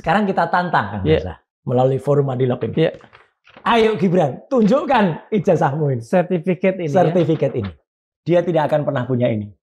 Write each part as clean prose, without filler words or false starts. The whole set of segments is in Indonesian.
Sekarang kita tantang Kang Yeah. Mirza melalui forum Madilab ini. Yeah. Ayo Gibran, tunjukkan ijazahmu ini. Sertifikat ini. Sertifikat ini. Dia tidak akan pernah punya ini.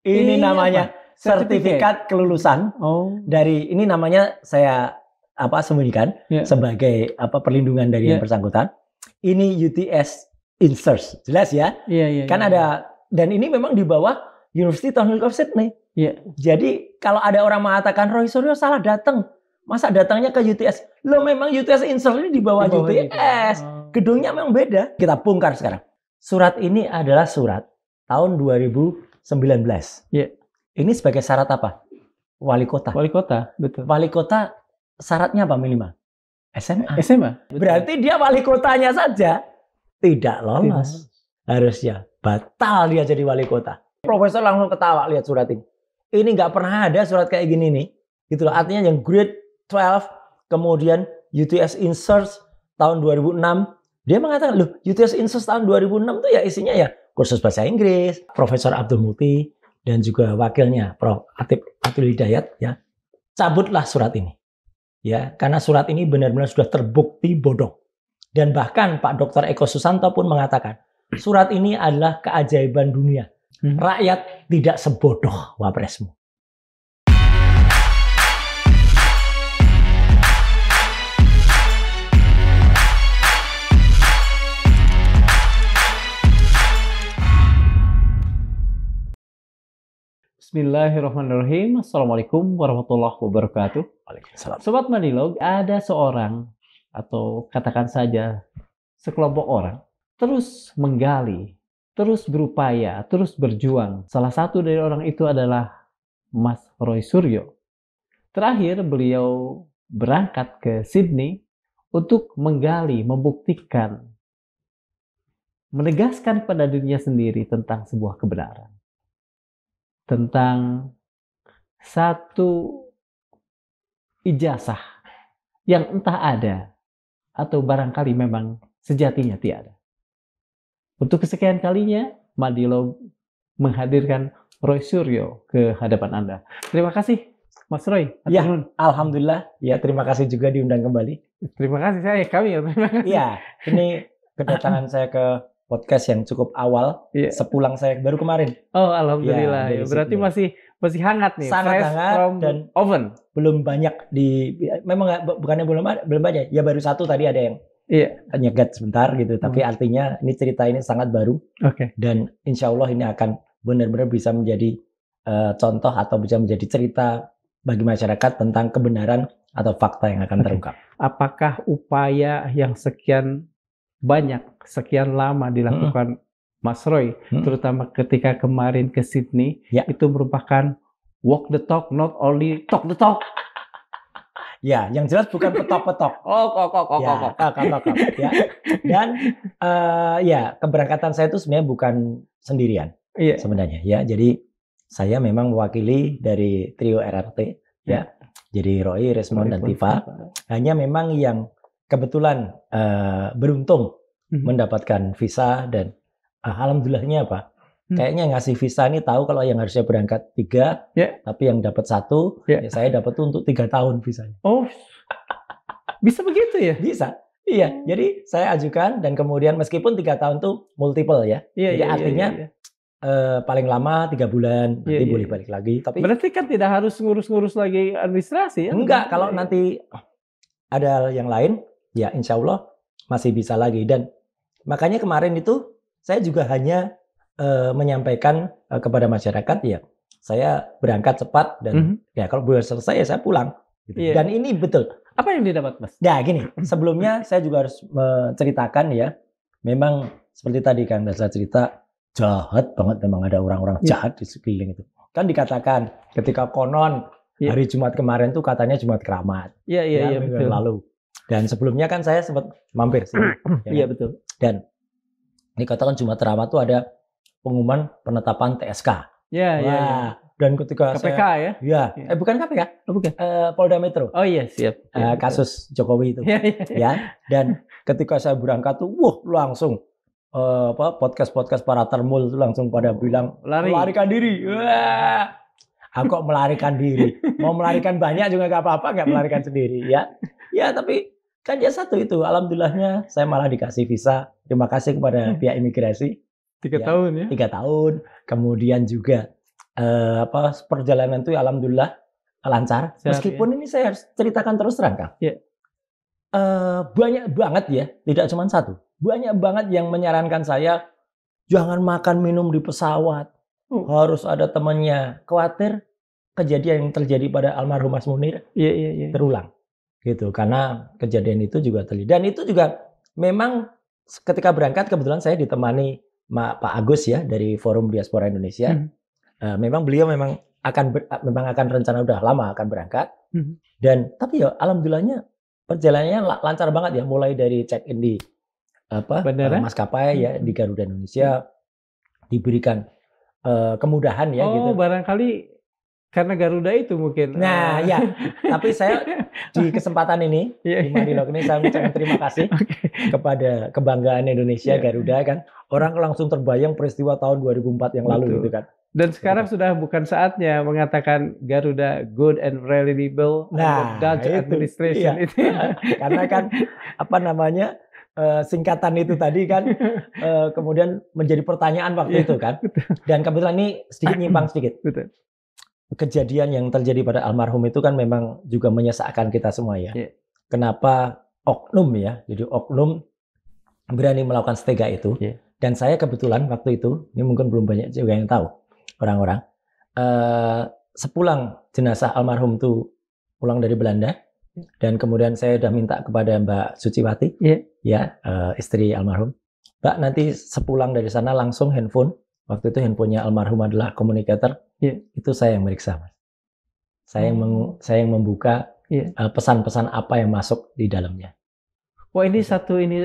Ini Ini namanya apa? sertifikat kelulusan Oh. dari ini namanya saya sembunyikan Yeah. sebagai perlindungan dari yang Yeah. bersangkutan. Ini UTS Insert. Jelas ya? Iya. Kan ada, dan ini memang di bawah University Technical of Sydney. Iya. Jadi kalau ada orang mengatakan Roy Suryo salah datang, masa datangnya ke UTS? Lo memang UTS Insert ini di bawah UTS. Gedungnya memang beda. Kita bongkar sekarang. Surat ini adalah surat tahun 2019. Iya. Ini sebagai syarat apa? Wali kota. Wali kota, betul. Wali kota syaratnya apa minimal? SMA. SMA. Berarti dia wali kotanya saja tidak lolos. Harusnya batal dia jadi wali kota. Profesor langsung ketawa lihat surat ini. Ini nggak pernah ada surat kayak gini nih. Gitu loh. Artinya yang grade 12, kemudian UTS Insert tahun 2006. Dia mengatakan, loh UTS Insert tahun 2006 tuh ya isinya ya kursus bahasa Inggris, Profesor Abdul Muti, dan juga wakilnya Prof. Atul Hidayat. Ya, cabutlah surat ini. Ya, karena surat ini benar-benar sudah terbukti bodoh. Dan bahkan Pak Dr. Eko Susanto pun mengatakan, surat ini adalah keajaiban dunia. Rakyat tidak sebodoh wapresmu. Bismillahirrahmanirrahim. Assalamualaikum warahmatullahi wabarakatuh. Waalaikumsalam. Sobat Madilog, ada seorang atau katakan saja sekelompok orang terus menggali, terus berupaya, terus berjuang. Salah satu dari orang itu adalah Mas Roy Suryo. Terakhir beliau berangkat ke Sydney untuk menggali, membuktikan, menegaskan pada dirinya sendiri tentang sebuah kebenaran. Tentang satu ijazah yang entah ada atau barangkali memang sejatinya tiada. Untuk kesekian kalinya, Madilog menghadirkan Roy Suryo ke hadapan Anda. Terima kasih, Mas Roy. Ya, alhamdulillah. Ya, terima kasih juga diundang kembali. Terima kasih kami. Terima kasih. Iya, ini kedatangan saya ke podcast yang cukup awal. Iya. Sepulang saya baru kemarin. Oh, alhamdulillah. Ya, berarti masih hangat nih. Sangat fresh hangat from dan oven. Belum banyak memang bukannya belum banyak. Ya baru satu tadi ada yang nyegat sebentar gitu. Tapi artinya ini cerita ini sangat baru. Oke. Dan insya Allah ini akan benar-benar bisa menjadi contoh atau bisa menjadi cerita bagi masyarakat tentang kebenaran atau fakta yang akan terungkap. Apakah upaya yang sekian banyak, sekian lama dilakukan Mas Roy, terutama ketika kemarin ke Sydney, itu merupakan walk the talk, not only talk the talk. Ya, yang jelas bukan petok-petok. Ya. Dan ya keberangkatan saya itu sebenarnya bukan sendirian. Sebenarnya ya. Jadi saya memang mewakili dari trio RRT ya. Jadi Roy, Resmond, dan Tifa. Hanya memang yang kebetulan beruntung mendapatkan visa dan alhamdulillahnya apa? Kayaknya ngasih visa ini tahu kalau yang harusnya berangkat 3, tapi yang dapat 1, ya saya dapat tuh untuk 3 tahun visanya. Oh, bisa begitu ya? Bisa. Iya, jadi saya ajukan dan kemudian meskipun 3 tahun tuh multiple ya. Jadi artinya paling lama 3 bulan, nanti boleh balik lagi. Tapi berarti kan tidak harus ngurus-ngurus lagi administrasi ya? Enggak, kalau nanti ada yang lain, ya insya Allah masih bisa lagi. Dan makanya kemarin itu saya juga hanya menyampaikan kepada masyarakat ya, saya berangkat cepat dan ya kalau boleh selesai ya saya pulang. Gitu. Dan ini betul. Apa yang didapat, Mas? Nah gini, sebelumnya saya juga harus menceritakan ya, memang seperti tadi kan saya cerita jahat banget, memang ada orang-orang jahat di sekeliling itu. Kan dikatakan ketika konon hari Jumat kemarin tuh katanya Jumat keramat. Iya betul. Lalu. Dan sebelumnya kan saya sempat mampir sih. Iya betul. Dan dikatakan Jumat keramat tuh ada pengumuman penetapan TSK. Iya. Dan ketika KPK saya, bukan KPK, bukan. Polda Metro. Oh iya siap. Kasus Jokowi itu. Ya. Dan ketika saya berangkat tuh, langsung podcast para termul itu langsung pada bilang larikan diri. Aku kok melarikan diri. Mau melarikan banyak juga nggak apa-apa, nggak melarikan sendiri ya. Ya tapi kan ya satu itu, alhamdulillahnya saya malah dikasih visa. Terima kasih kepada pihak imigrasi. 3 Ya, tahun ya. 3 tahun. Kemudian juga perjalanan itu alhamdulillah lancar. Sehat, Meskipun ini saya harus ceritakan terus terang, Kang. Ya. Banyak banget ya, tidak cuma satu. Banyak banget yang menyarankan saya jangan makan minum di pesawat. Harus ada temannya. Khawatir kejadian yang terjadi pada almarhum Mas Munir terulang. Gitu. Karena kejadian itu juga terjadi. Dan itu juga memang ketika berangkat kebetulan saya ditemani Pak Agus ya dari Forum Diaspora Indonesia. Memang beliau memang akan rencana udah lama akan berangkat. Dan tapi ya alhamdulillahnya perjalanannya lancar banget ya, mulai dari check-in di maskapai ya di Garuda Indonesia diberikan kemudahan ya gitu. Barangkali karena Garuda itu mungkin. Nah, ya. Tapi saya di kesempatan ini di Madilog ini saya mengucapkan terima kasih kepada kebanggaan Indonesia Garuda kan. Orang langsung terbayang peristiwa tahun 2004 yang lalu gitu kan. Dan sekarang sudah bukan saatnya mengatakan Garuda good and reliable under Dutch administration itu. Karena kan singkatan itu tadi kan kemudian menjadi pertanyaan waktu itu kan. Dan kebetulan ini sedikit nyimpang sedikit. Kejadian yang terjadi pada almarhum itu kan memang juga menyesakkan kita semua ya. Kenapa oknum ya, jadi oknum berani melakukan setega itu. Dan saya kebetulan waktu itu, ini mungkin belum banyak juga yang tahu orang-orang, sepulang jenazah almarhum itu pulang dari Belanda, dan kemudian saya sudah minta kepada Mbak Suciwati, istri almarhum, Mbak nanti sepulang dari sana langsung handphone, waktu itu handphonenya almarhum adalah communicator, itu saya yang meriksa, Mas. Saya yang membuka pesan-pesan apa yang masuk di dalamnya. Wah ini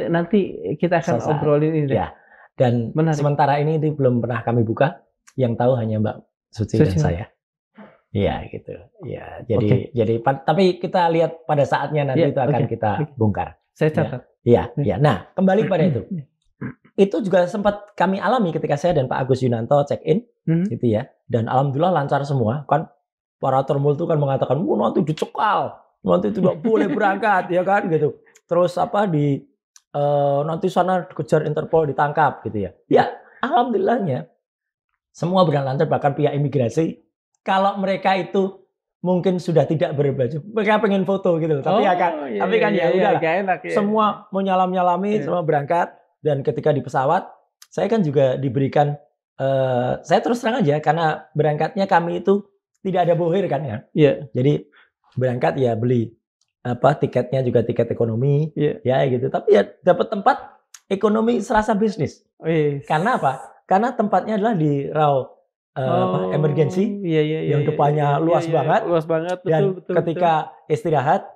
nanti kita akan obrolin ini. Ya. Dan sementara ini itu belum pernah kami buka, yang tahu hanya Mbak Suci dan saya. Iya gitu. Ya, jadi tapi kita lihat pada saatnya nanti itu akan kita bongkar. Saya catat. Iya. Nah, kembali pada itu. Itu juga sempat kami alami ketika saya dan Pak Agus Yunanto check-in gitu ya. Dan alhamdulillah lancar semua. Kan para termul itu kan mengatakan, nanti dicekal, nanti tidak boleh berangkat ya kan gitu. Terus nanti sana dikejar Interpol, ditangkap gitu ya. Ya, alhamdulillahnya semua berjalan lancar, bahkan pihak imigrasi kalau mereka itu mungkin sudah tidak berbaju, mereka pengen foto gitu. Tapi ya udahlah. Semua mau nyalam-nyalami, semua berangkat, dan ketika di pesawat saya kan juga diberikan saya terus terang aja karena berangkatnya kami itu tidak ada bohir kan ya. Jadi berangkat ya beli tiketnya juga tiket ekonomi ya gitu, tapi ya dapat tempat ekonomi serasa bisnis. Karena apa? Karena tempatnya adalah di raw emergency yang depannya luas banget, dan ketika istirahat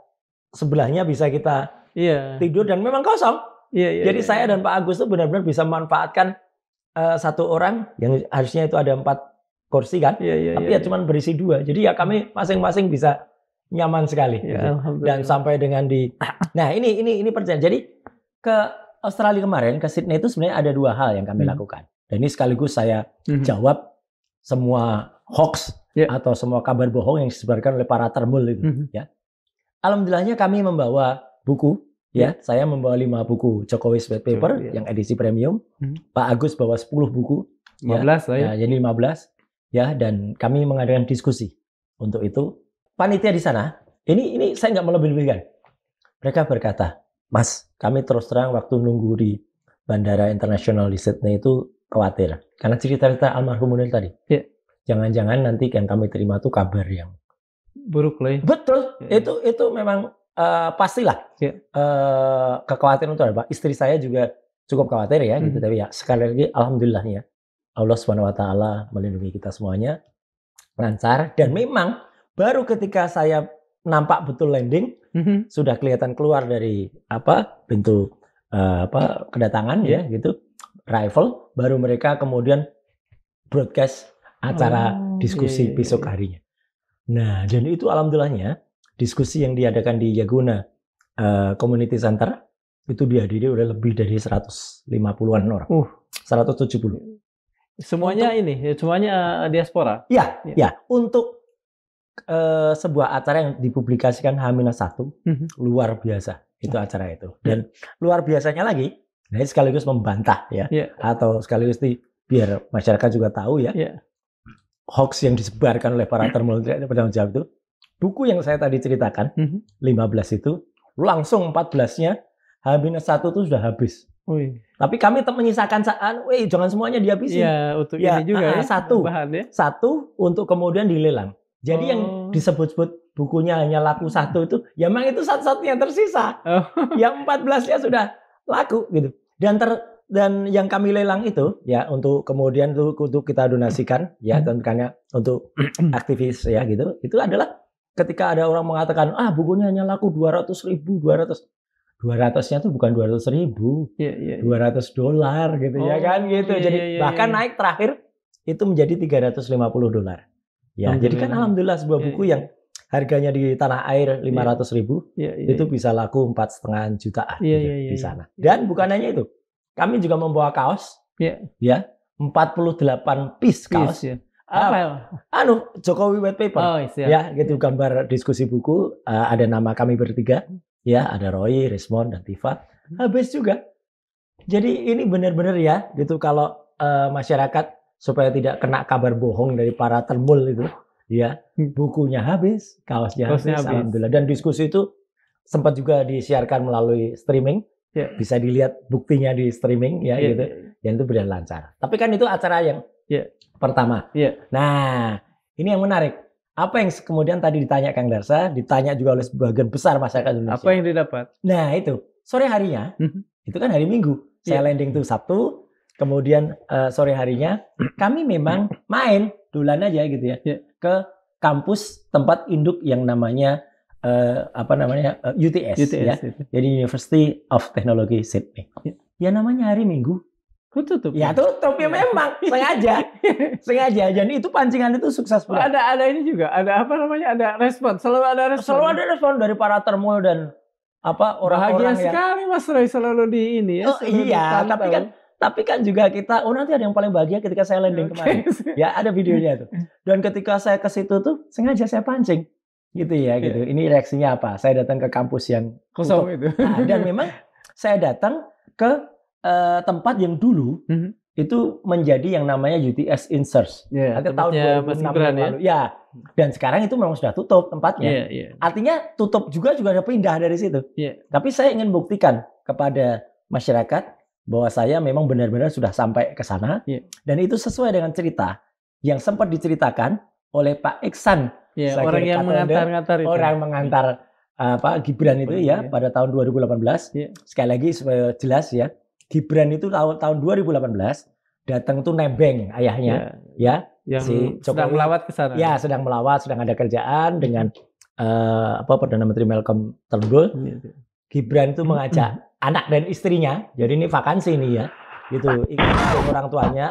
sebelahnya bisa kita tidur dan memang kosong. Jadi saya dan Pak Agus itu benar-benar bisa memanfaatkan satu orang yang harusnya itu ada 4 kursi kan, tapi ya cuma berisi 2. Jadi ya kami masing-masing bisa nyaman sekali. Dan sampai dengan nah ini perjalanan. Jadi ke Australia kemarin, ke Sydney itu sebenarnya ada 2 hal yang kami lakukan. Dan ini sekaligus saya jawab semua hoax atau semua kabar bohong yang disebarkan oleh para termul itu. Ya. Alhamdulillahnya kami membawa buku. Saya membawa 5 buku Jokowi's White Paper yang edisi premium. Pak Agus bawa 10 buku. 15 jadi 15. Ya, dan kami mengadakan diskusi untuk itu. Panitia di sana, ini saya nggak melebih-lebihkan. Mereka berkata, Mas, kami terus terang waktu nunggu di Bandara Internasional di Sydney itu khawatir. Karena cerita-cerita almarhum Munir tadi. Jangan-jangan nanti yang kami terima itu kabar yang buruk lah. Betul, itu memang pastilah. Kekhawatiran itu ada. Istri saya juga cukup khawatir ya, gitu. Tapi ya sekali lagi, alhamdulillahnya Allah Subhanahu Wa Taala melindungi kita semuanya lancar. Dan memang baru ketika saya nampak betul landing, sudah kelihatan keluar dari pintu kedatangan ya gitu, arrival, baru mereka kemudian broadcast acara diskusi besok harinya. Nah, dan itu alhamdulillahnya diskusi yang diadakan di Yaguna Community Center itu dihadiri oleh lebih dari 150-an orang. 170. Semuanya semuanya diaspora. Ya. Untuk sebuah acara yang dipublikasikan H-1, luar biasa itu acara itu. Dan luar biasanya lagi, nah ini sekaligus membantah ya, atau sekaligus biar masyarakat juga tahu ya, hoax yang disebarkan oleh para termul tidak bertanggung jawab itu, buku yang saya tadi ceritakan, 15 itu, langsung 14-nya, H-1 itu sudah habis. Tapi kami tetap menyisakan jangan semuanya dihabisin. Iya, untuk ini juga satu untuk kemudian dilelang. Jadi yang disebut-sebut bukunya hanya laku satu itu, ya memang itu satu-satunya tersisa. Yang 14-nya sudah laku gitu. Dan yang kami lelang itu ya untuk kemudian untuk kita donasikan ya tentunya untuk aktivis ya gitu. Itu adalah ketika ada orang mengatakan bukunya hanya laku 200.000, 200-nya tuh bukan 200.000, $200 gitu ya kan gitu. Jadi bahkan naik terakhir itu menjadi $350. Ya, jadi kan alhamdulillah sebuah buku yang harganya di tanah air 500.000 itu bisa laku 4,5 jutaan di sana. Dan bukan hanya itu, kami juga membawa kaos, ya 48 piece kaos. Jokowi White Paper, ya gitu gambar diskusi buku, ada nama kami bertiga, ya ada Roy, Rismond dan Tifa, habis juga. Jadi ini benar-benar ya gitu kalau masyarakat supaya tidak kena kabar bohong dari para termul itu, ya bukunya habis, kaosnya habis, alhamdulillah. Dan diskusi itu sempat juga disiarkan melalui streaming, bisa dilihat buktinya di streaming, ya gitu, yang itu berjalan lancar. Tapi kan itu acara yang pertama. Nah, ini yang menarik. Apa yang kemudian tadi ditanya Kang Darsa, ditanya juga oleh sebagian besar masyarakat Indonesia. Apa yang didapat? Nah itu sore harinya, itu kan hari Minggu. Saya landing tuh Sabtu. Kemudian sore harinya kami memang main dulan aja gitu ya ke kampus tempat induk yang namanya UTS ya. Jadi University of Technology Sydney. Ya namanya hari Minggu. Tutup. Ya tutup ya memang sengaja. Dan itu pancingan itu sukses banget. Ada ini juga. Ada ada respon. Selalu ada respon dari para termul dan orang-orang bahagia sekali Mas Roy selalu di ini ya. Iya, tapi kan juga kita, nanti ada yang paling bahagia ketika saya landing kemarin. Ya, ada videonya tuh. Dan ketika saya ke situ tuh, sengaja saya pancing. Gitu ya, gitu. Ini reaksinya apa? Saya datang ke kampus yang kosong itu. Nah, dan memang saya datang ke tempat yang dulu itu menjadi yang namanya UTS Inserts. Tahun 2006 lalu. Ya. Dan sekarang itu memang sudah tutup tempatnya. Artinya tutup juga ada pindah dari situ. Tapi saya ingin buktikan kepada masyarakat bahwa saya memang benar-benar sudah sampai ke sana, dan itu sesuai dengan cerita yang sempat diceritakan oleh Pak Iksan, orang yang mengantar-ngantar itu. Orang mengantar Gibran itu ya pada tahun 2018. Sekali lagi supaya jelas ya, Gibran itu tahun 2018 datang tuh nebeng ayahnya, ya yang si Jokowi, sedang melawat ke sana. Ya, sedang melawat, sedang ada kerjaan dengan Perdana Menteri Malcolm Turnbull. Gibran itu mengajak anak dan istrinya, jadi ini vakansi nih ya, gitu, ikut orang tuanya,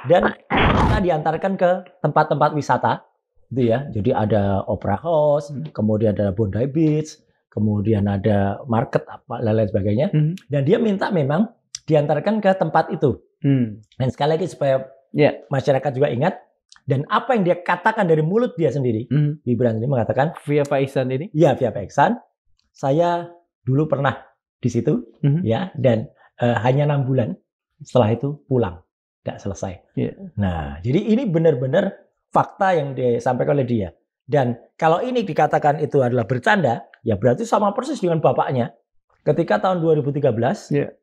dan kita diantarkan ke tempat-tempat wisata, gitu ya. Jadi ada Opera House, kemudian ada Bondi Beach, kemudian ada market, lain sebagainya, dan dia minta memang diantarkan ke tempat itu. Dan sekali lagi supaya masyarakat juga ingat, dan apa yang dia katakan dari mulut dia sendiri, Gibran ini mengatakan via Pak Iksan ini, via Pak Iksan, saya dulu pernah di situ, ya, dan hanya 6 bulan setelah itu pulang, tidak selesai. Nah, jadi ini benar-benar fakta yang disampaikan oleh dia. Dan kalau ini dikatakan itu adalah bercanda, ya berarti sama persis dengan bapaknya. Ketika tahun 2013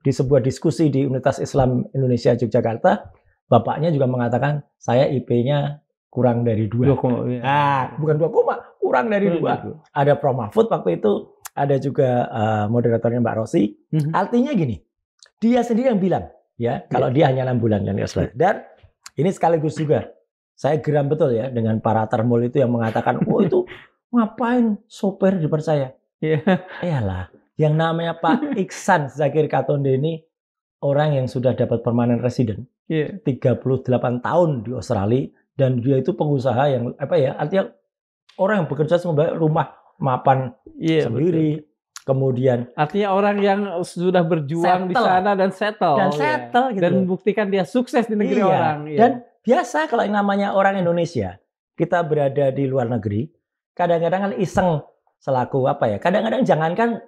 di sebuah diskusi di Universitas Islam Indonesia Yogyakarta, bapaknya juga mengatakan saya IP-nya kurang dari 2. Bukan 2, kurang dari 2. Ada Prof Mahfud waktu itu. Ada juga moderatornya Mbak Rosi. Artinya gini, dia sendiri yang bilang, ya kalau dia hanya 6 bulan. Dan ini sekaligus juga, saya geram betul ya dengan para termul itu yang mengatakan, itu ngapain sopir dipercaya? Iyalah, yang namanya Pak Iksan Zakir Katonde ini orang yang sudah dapat permanent resident, 38 tahun di Australia, dan dia itu pengusaha yang artinya orang yang bekerja sebagai rumah mapan sendiri, kemudian artinya orang yang sudah berjuang di sana dan settle gitu. Dan membuktikan dia sukses di negeri orang. Dan biasa kalau yang namanya orang Indonesia, kita berada di luar negeri, kadang-kadang kan iseng selaku apa ya? Kadang-kadang jangankan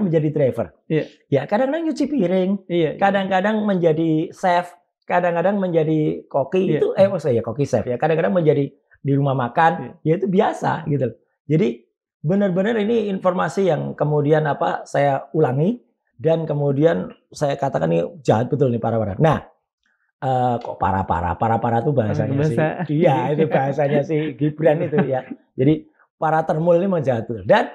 menjadi driver. Iya. Ya, kadang-kadang nyuci piring, Iya. kadang-kadang menjadi chef, kadang-kadang menjadi koki. Iya. Itu koki chef ya. Kadang-kadang menjadi di rumah makan, ya itu biasa gitu. Jadi benar-benar ini informasi yang kemudian saya ulangi dan kemudian saya katakan ini jahat betul nih para-para. Nah, kok para tuh bahasanya sih. Iya, itu bahasanya si Gibran itu ya. Jadi para termul ini memang jahat betul. Dan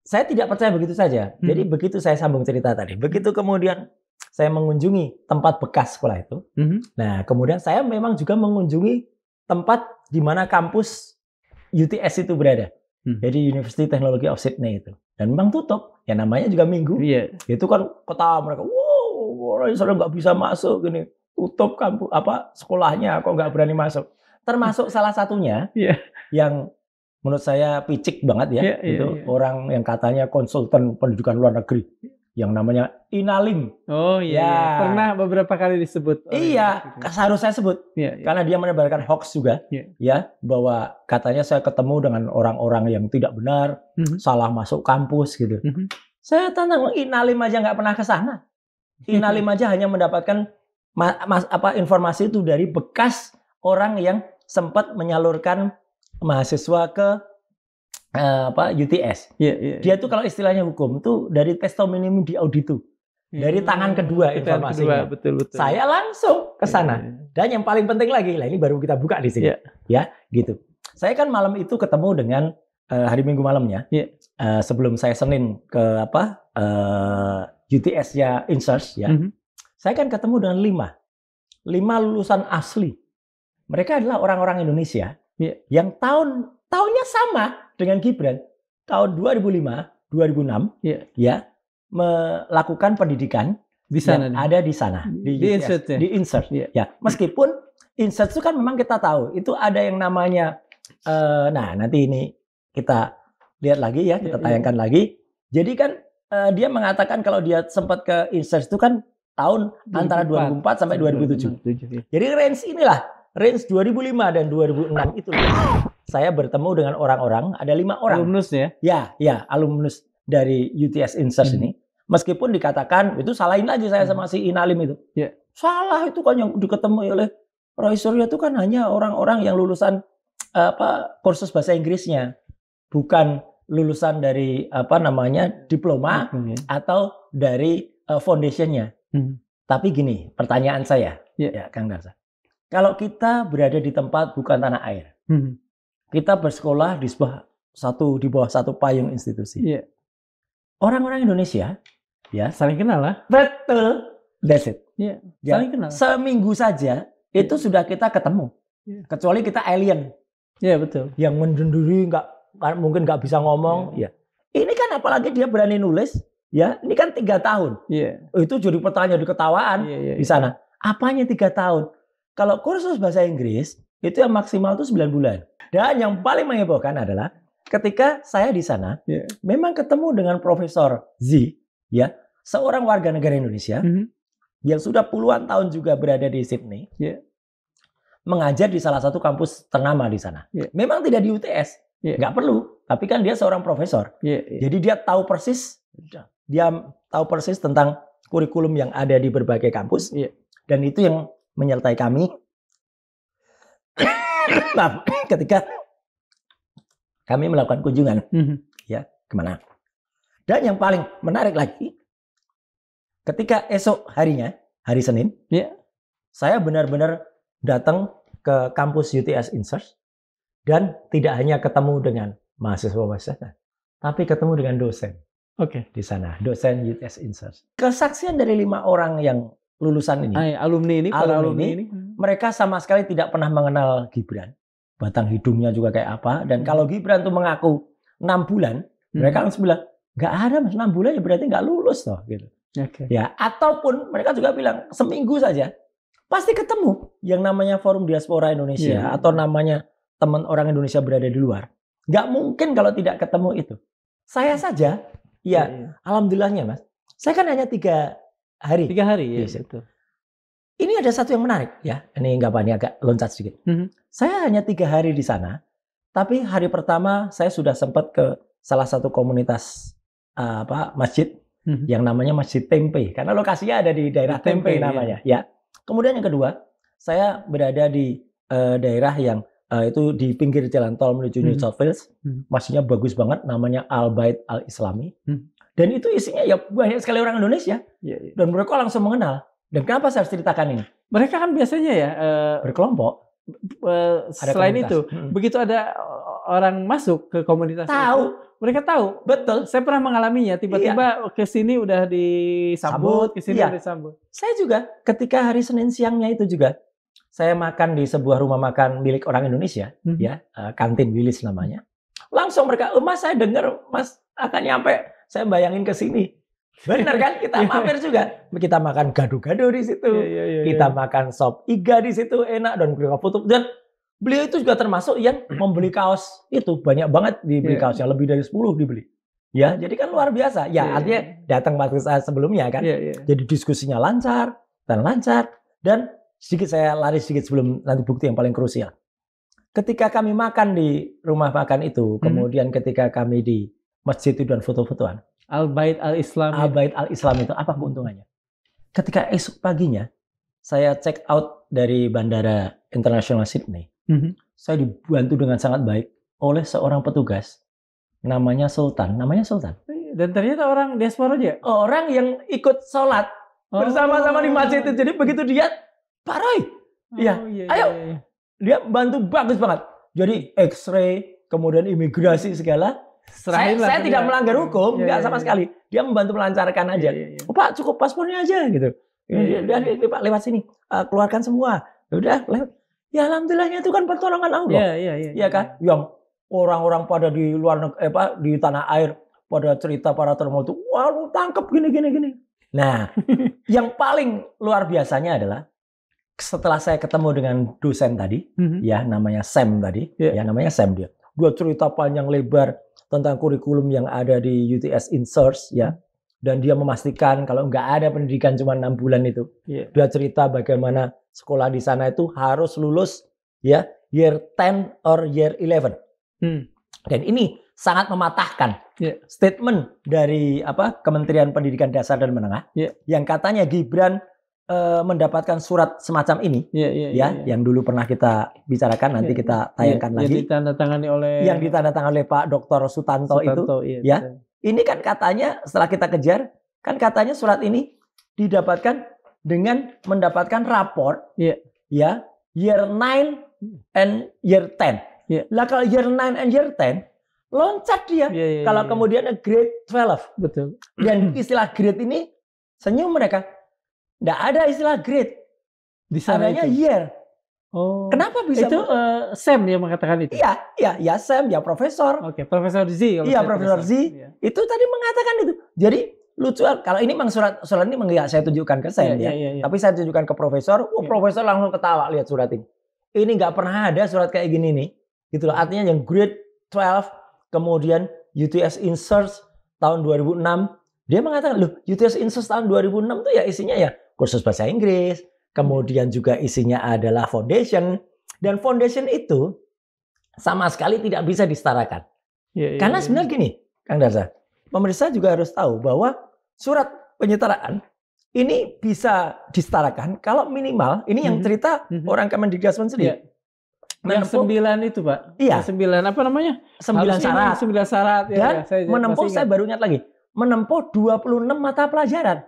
saya tidak percaya begitu saja. Jadi begitu saya sambung cerita tadi, begitu kemudian saya mengunjungi tempat bekas sekolah itu. Nah, kemudian saya memang juga mengunjungi tempat di mana kampus UTS itu berada. Jadi University Technology of Sydney itu. Dan memang tutup. Ya namanya juga Minggu. Iya. Itu kan ketawa mereka. Wow, saya nggak bisa masuk gini. Tutup kampus sekolahnya, kok nggak berani masuk. Termasuk salah satunya yang menurut saya picik banget ya. Itu orang yang katanya konsultan pendidikan luar negeri. Yang namanya Inalim. Oh iya. Pernah beberapa kali disebut. Iya, seharusnya saya sebut. Karena dia menebarkan hoax juga. Ya, bahwa katanya saya ketemu dengan orang-orang yang tidak benar, salah masuk kampus gitu. Saya tantang Inalim aja nggak pernah ke sana. Inalim aja hanya mendapatkan informasi itu dari bekas orang yang sempat menyalurkan mahasiswa ke UTS. Dia tuh kalau istilahnya hukum tuh dari testimonium di auditu. Dari tangan kedua informasinya. Betul. Saya langsung ke sana. Dan yang paling penting lagi, ini baru kita buka di sini. Ya, gitu. Saya kan malam itu ketemu dengan hari Minggu malamnya. Sebelum saya Senin ke UTS-nya Insearch ya. Saya kan ketemu dengan 5 lulusan asli. Mereka adalah orang-orang Indonesia yang tahunnya sama dengan Gibran. Tahun 2005, 2006 ya melakukan pendidikan di sana. Ada di sana di Insearch. Ya, meskipun Insearch itu kan memang kita tahu itu ada yang namanya nanti ini kita lihat lagi ya, kita tayangkan lagi. Jadi kan dia mengatakan kalau dia sempat ke Insearch itu kan tahun antara 2004 sampai 2007. Jadi range 2005 dan 2006 itu saya bertemu dengan orang-orang, ada 5 orang. Alumnus ya? Ya, alumnus dari UTS Insearch ini. Meskipun dikatakan, itu salahin lagi saya sama si Inalim itu. Salah itu kan yang diketemui oleh Roy Suryo itu kan hanya orang-orang yang lulusan kursus bahasa Inggrisnya. Bukan lulusan dari diploma atau dari foundation-nya. Tapi gini, pertanyaan saya, ya Kang Darsa. Kalau kita berada di tempat bukan tanah air, kita bersekolah di bawah satu payung institusi. Orang-orang Indonesia, ya saling kenal lah. Betul, that's it. Saling kenal. Seminggu saja itu sudah kita ketemu. Kecuali kita alien. Betul. Yang mendenduri mungkin nggak bisa ngomong. Ini kan apalagi dia berani nulis. Ya, ini kan 3 tahun. Itu jadi pertanyaan, jadi ketawaan di sana. Apanya 3 tahun? Kalau kursus bahasa Inggris itu yang maksimal itu 9 bulan. Dan yang paling menghebohkan adalah ketika saya di sana, memang ketemu dengan Profesor Z, ya, seorang warga negara Indonesia yang sudah puluhan tahun juga berada di Sydney, mengajar di salah satu kampus ternama di sana. Memang tidak di UTS, nggak perlu, tapi kan dia seorang profesor. Jadi dia tahu persis. Dia tahu persis tentang kurikulum yang ada di berbagai kampus. Dan itu yang menyertai kami ketika kami melakukan kunjungan ya kemana. Dan yang paling menarik lagi, ketika esok harinya, hari Senin, saya benar-benar datang ke kampus UTS Insearch dan tidak hanya ketemu dengan mahasiswa-mahasiswa, tapi ketemu dengan dosen. Di sana, dosen UTS Insearch. Kesaksian dari 5 orang yang lulusan ini, alumni ini, mereka sama sekali tidak pernah mengenal Gibran. Batang hidungnya juga kayak apa. Dan kalau Gibran tuh mengaku 6 bulan, mereka langsung bilang, nggak ada mas, 6 bulan ya berarti nggak lulus toh. Gitu. Ya, ataupun mereka juga bilang seminggu saja pasti ketemu yang namanya Forum Diaspora Indonesia atau namanya teman orang Indonesia berada di luar. Nggak mungkin kalau tidak ketemu itu. Saya saja. Alhamdulillahnya mas. Saya kan hanya 3 hari. 3 hari, betul. Ini ada satu yang menarik ya. Ini ini agak loncat sedikit. Saya hanya 3 hari di sana. Tapi hari pertama saya sudah sempat ke salah satu komunitas masjid yang namanya Masjid Tempe, karena lokasinya ada di daerah Tempe namanya. Ya. Kemudian yang kedua, saya berada di daerah yang itu di pinggir jalan tol menuju New South Wales. Masjidnya bagus banget, namanya Al-Bait Al-Islami. Dan itu isinya ya banyak sekali orang Indonesia. Dan mereka langsung mengenal. Dan kenapa saya harus ceritakan ini? Mereka kan biasanya ya berkelompok. Selain itu, begitu ada orang masuk ke komunitas itu, mereka tahu. Betul. Saya pernah mengalaminya. Tiba-tiba ke sini udah disambut, ke sini udah disambut. Saya juga ketika hari Senin siangnya itu juga saya makan di sebuah rumah makan milik orang Indonesia, ya, kantin Willis namanya. Langsung mereka, Mas saya dengar Mas akan nyampe, saya bayangin ke sini. Benar kan? Kita mampir juga. Kita makan gado-gado di situ. Kita makan sop iga di situ, enak, dan kita foto. Dan beliau itu juga termasuk yang membeli kaos itu, banyak banget dibeli kaosnya, lebih dari 10 dibeli. Ya, jadi kan luar biasa. Ya, artinya datang waktu saat sebelumnya kan. Jadi diskusinya lancar dan sedikit saya lari sedikit sebelum nanti bukti yang paling krusial. Ketika kami makan di rumah makan itu, kemudian ketika kami di masjid itu dan foto-fotoan. Al-Bait Al-Islam. Al-Bait Al-Islam itu apa keuntungannya? Ketika esok paginya saya check out dari Bandara Internasional Sydney, saya dibantu dengan sangat baik oleh seorang petugas namanya Sultan. Dan ternyata orang diaspora aja? Orang yang ikut sholat bersama-sama di masjid itu. Jadi begitu dia, Pak Roy, ayo. Dia bantu bagus banget. Jadi X-ray, kemudian imigrasi segala. Saya tidak melanggar hukum, enggak sama sekali. Dia membantu melancarkan aja. Oh, Pak, cukup paspornya aja gitu. Ini Pak lewat sini, keluarkan semua. Udah lewat. Ya alhamdulillahnya itu kan pertolongan Allah. Iya kan? Yang orang-orang pada di luar di tanah air pada cerita para termal itu, wah lu tangkep gini. Nah, yang paling luar biasanya adalah setelah saya ketemu dengan dosen tadi, ya namanya Sam tadi, ya namanya Sam dia. Dia cerita panjang lebar tentang kurikulum yang ada di UTS InSource, ya. Dan dia memastikan kalau nggak ada pendidikan cuma 6 bulan itu. Dia cerita bagaimana sekolah di sana itu harus lulus ya year 10 or year 11. Dan ini sangat mematahkan statement dari Kementerian Pendidikan Dasar dan Menengah yang katanya Gibran mendapatkan surat semacam ini, yang dulu pernah kita bicarakan, nanti kita tayangkan lagi. Yang ditandatangani oleh Pak Dr. Sutanto itu, ya. Ini kan katanya setelah kita kejar, kan katanya surat ini didapatkan dengan mendapatkan raport, ya, year 9 and year 10. Lah kalau year 9 and year 10 loncat dia. Kalau kemudian grade 12. Betul. Dan istilah grade ini senyum mereka. Nggak ada istilah grade. Di sana adanya itu. year. Oh. Kenapa bisa itu Sam yang mengatakan itu? Iya, Sam, ya Profesor. Oke, Profesor Z. Iya, Profesor Z. Itu tadi mengatakan itu. Jadi lucu, kalau ini memang surat ini enggak saya tunjukkan ke Sam Tapi saya tunjukkan ke Profesor. Profesor langsung ketawa lihat surat ini. Ini nggak pernah ada surat kayak gini nih. Gitu loh. Artinya yang grade 12, kemudian UTS InSource tahun 2006. Dia mengatakan, loh, UTS InSource tahun 2006 tuh ya isinya ya kursus bahasa Inggris, kemudian juga isinya adalah foundation, dan foundation itu sama sekali tidak bisa disetarakan. Karena sebenarnya gini, Kang Darsa, pemirsa juga harus tahu bahwa surat penyetaraan ini bisa disetarakan kalau minimal, ini yang cerita orang Kemendikbud sendiri. Yang 9 itu, Pak. Iya. 9 apa namanya? 9 syarat. 9 syarat. Dan menempuh, saya baru ingat lagi, menempuh 26 mata pelajaran.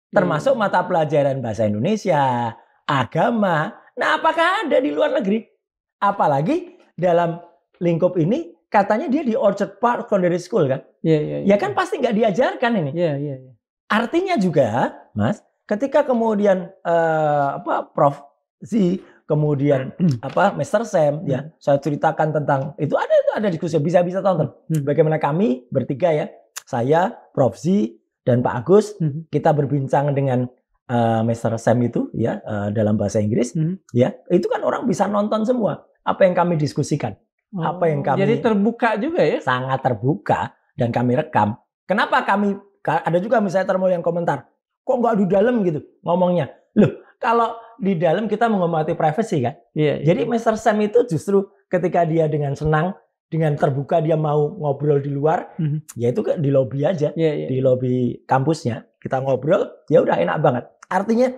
Termasuk mata pelajaran bahasa Indonesia, agama. Nah, apakah ada di luar negeri? Apalagi dalam lingkup ini katanya dia di Orchard Park Secondary School kan? Ya kan pasti nggak diajarkan ini. Artinya juga, Mas, ketika kemudian Prof Z, kemudian Mr. Sam, ya, saya ceritakan tentang itu ada diskusi, bisa tonton. Bagaimana kami bertiga ya, saya, Prof Z, dan Pak Agus, kita berbincang dengan Mr. Sam itu ya dalam bahasa Inggris, ya. Itu kan orang bisa nonton semua apa yang kami diskusikan. Apa yang kami, jadi terbuka juga ya? Sangat terbuka, dan kami rekam. Kenapa ada juga misalnya termal yang komentar, kok nggak di dalam gitu ngomongnya. Loh, kalau di dalam kita menghormati privacy kan. Iya. Jadi Mr. Sam itu justru ketika dia dengan senang, dengan terbuka dia mau ngobrol di luar, ya itu di lobi aja, di lobi kampusnya kita ngobrol, ya udah enak banget. Artinya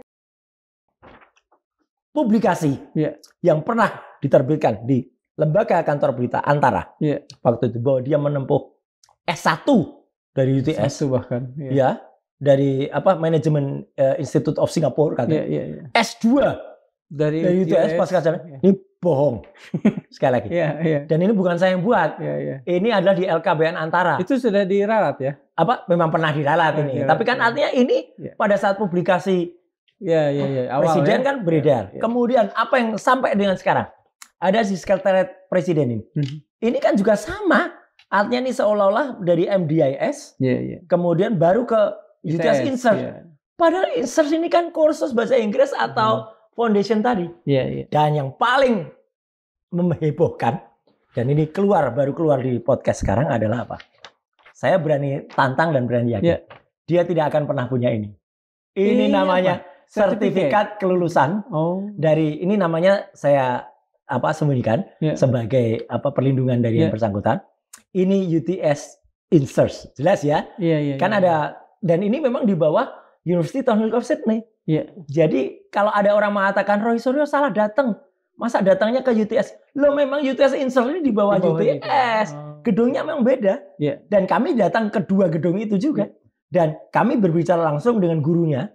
publikasi yang pernah diterbitkan di lembaga kantor berita Antara waktu itu bahwa dia menempuh S1 dari UTS, S1 bahkan, ya dari manajemen Institute of Singapore katanya, S2 dari UTS pasca sarjana. Ini bohong sekali lagi. Dan ini bukan saya yang buat. Ini adalah di LKBN Antara. Itu sudah diralat ya? Memang pernah diralat ini. Tapi kan artinya ini pada saat publikasi presiden kan beredar. Kemudian apa yang sampai dengan sekarang? Ada di sekretariat presiden ini. Ini kan juga sama. Artinya ini seolah-olah dari MDIS, kemudian baru ke UTS Insert. Padahal Insert ini kan kursus bahasa Inggris atau foundation tadi. Dan yang paling menghebohkan, dan ini baru keluar di podcast sekarang adalah apa? Saya berani tantang dan berani yakin. Dia tidak akan pernah punya ini. Ini namanya sertifikat kelulusan. Dari ini namanya saya sembunyikan sebagai perlindungan dari yang bersangkutan. Ini UTS Insert. Jelas ya? Kan ada, dan ini memang di bawah University Technical of Sydney. Jadi kalau ada orang mengatakan Roy Suryo salah datang, masa datangnya ke UTS? Lo memang UTS Insert ini di bawah UTS. Gedungnya memang beda. Dan kami datang ke dua gedung itu juga. Dan kami berbicara langsung dengan gurunya.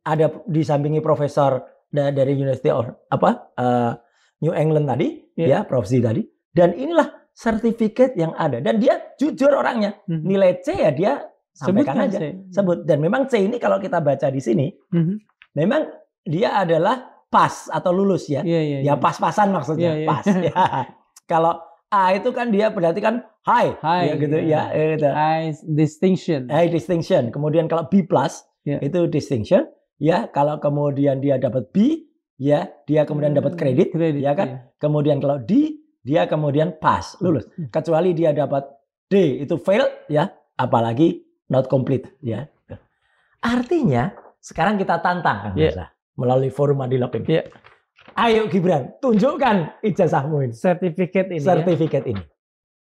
Ada disampingi profesor dari University of New England tadi, Prof. Z tadi. Dan inilah sertifikat yang ada. Dan dia jujur orangnya. Nilai C ya dia sampaikan aja. Sebut. Dan memang C ini kalau kita baca di sini, memang dia adalah pas atau lulus ya. Ya pas-pasan maksudnya. Pas. Kalau A itu kan dia berarti kan high ya gitu ya. High distinction. High distinction. Kemudian kalau B+ itu distinction. Ya, kalau kemudian dia dapat B, ya dia kemudian dapat kredit ya kan. Kemudian kalau D, dia kemudian pas, lulus. Kecuali dia dapat D itu fail ya, apalagi not complete ya. Artinya sekarang kita tantang kan melalui forum Adilog ini. Ayo Gibran, tunjukkan ijazahmu ini. Sertifikat ini.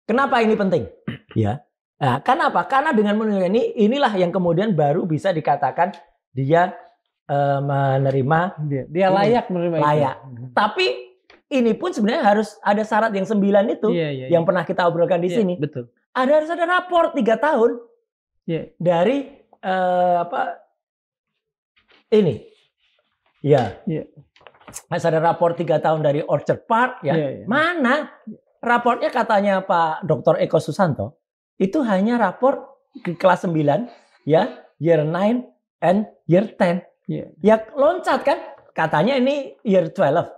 Kenapa ini penting? Ya. Nah, kenapa? Karena dengan menunjukkan inilah yang kemudian baru bisa dikatakan dia menerima. Dia layak menerima layak. itu. Tapi ini pun sebenarnya harus ada syarat yang 9 itu yang pernah kita obrolkan di sini. Betul. Harus ada rapor 3 tahun dari ini. Harus ada rapor 3 tahun dari Orchard Park ya. Mana rapornya katanya Pak Dr. Eko Susanto itu hanya rapor di kelas 9 ya, year 9 and year 10. Ya loncat kan? Katanya ini year 12.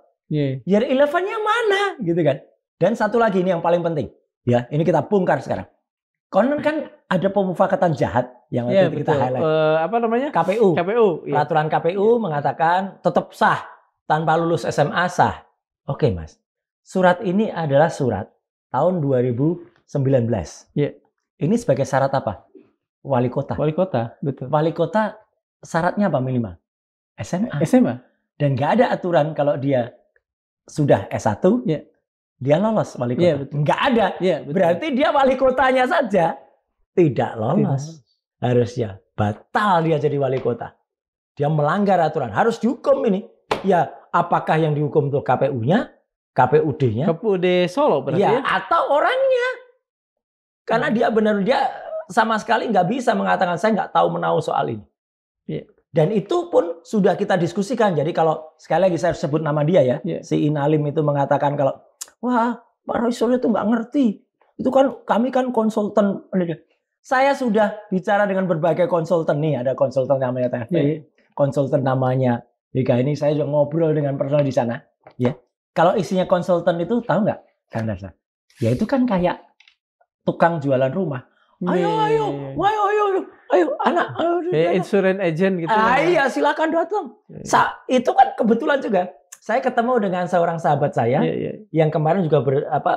Year 11-nya mana gitu kan. Dan satu lagi ini yang paling penting. Ya, ini kita bongkar sekarang. Konon kan ada pemufakatan jahat yang waktu itu kita highlight. KPU. Peraturan KPU mengatakan tetap sah tanpa lulus SMA sah. Oke, Mas. Surat ini adalah surat tahun 2019. Ini sebagai syarat apa? Wali kota. Betul. Wali kota syaratnya apa minimal? SMA. Dan nggak ada aturan kalau dia sudah S1, dia lolos wali kota. Nggak ada. Berarti dia wali kotanya saja tidak lolos. Harusnya batal dia jadi wali kota. Dia melanggar aturan. Harus dihukum ini. Ya, apakah yang dihukum itu KPU-nya, KPUD-nya? KPUD Solo berarti ya? Atau orangnya. Karena dia sama sekali nggak bisa mengatakan saya nggak tahu menahu soal ini. Dan itu pun sudah kita diskusikan. Jadi kalau sekali lagi saya sebut nama dia ya, si Inalim itu mengatakan kalau wah Pak Roy Suryo itu nggak ngerti. Itu kan kami kan konsultan. Saya sudah bicara dengan berbagai konsultan nih. Ada konsultan namanya TFP, konsultan namanya Dika ini. Saya juga ngobrol dengan personal di sana. Ya, kalau isinya konsultan itu tahu nggak, Kang Dasar? Ya itu kan kayak tukang jualan rumah. Ayo, anak, insurance agent gitu. Iya, silakan datang. Itu kan kebetulan juga. Saya ketemu dengan seorang sahabat saya yang kemarin juga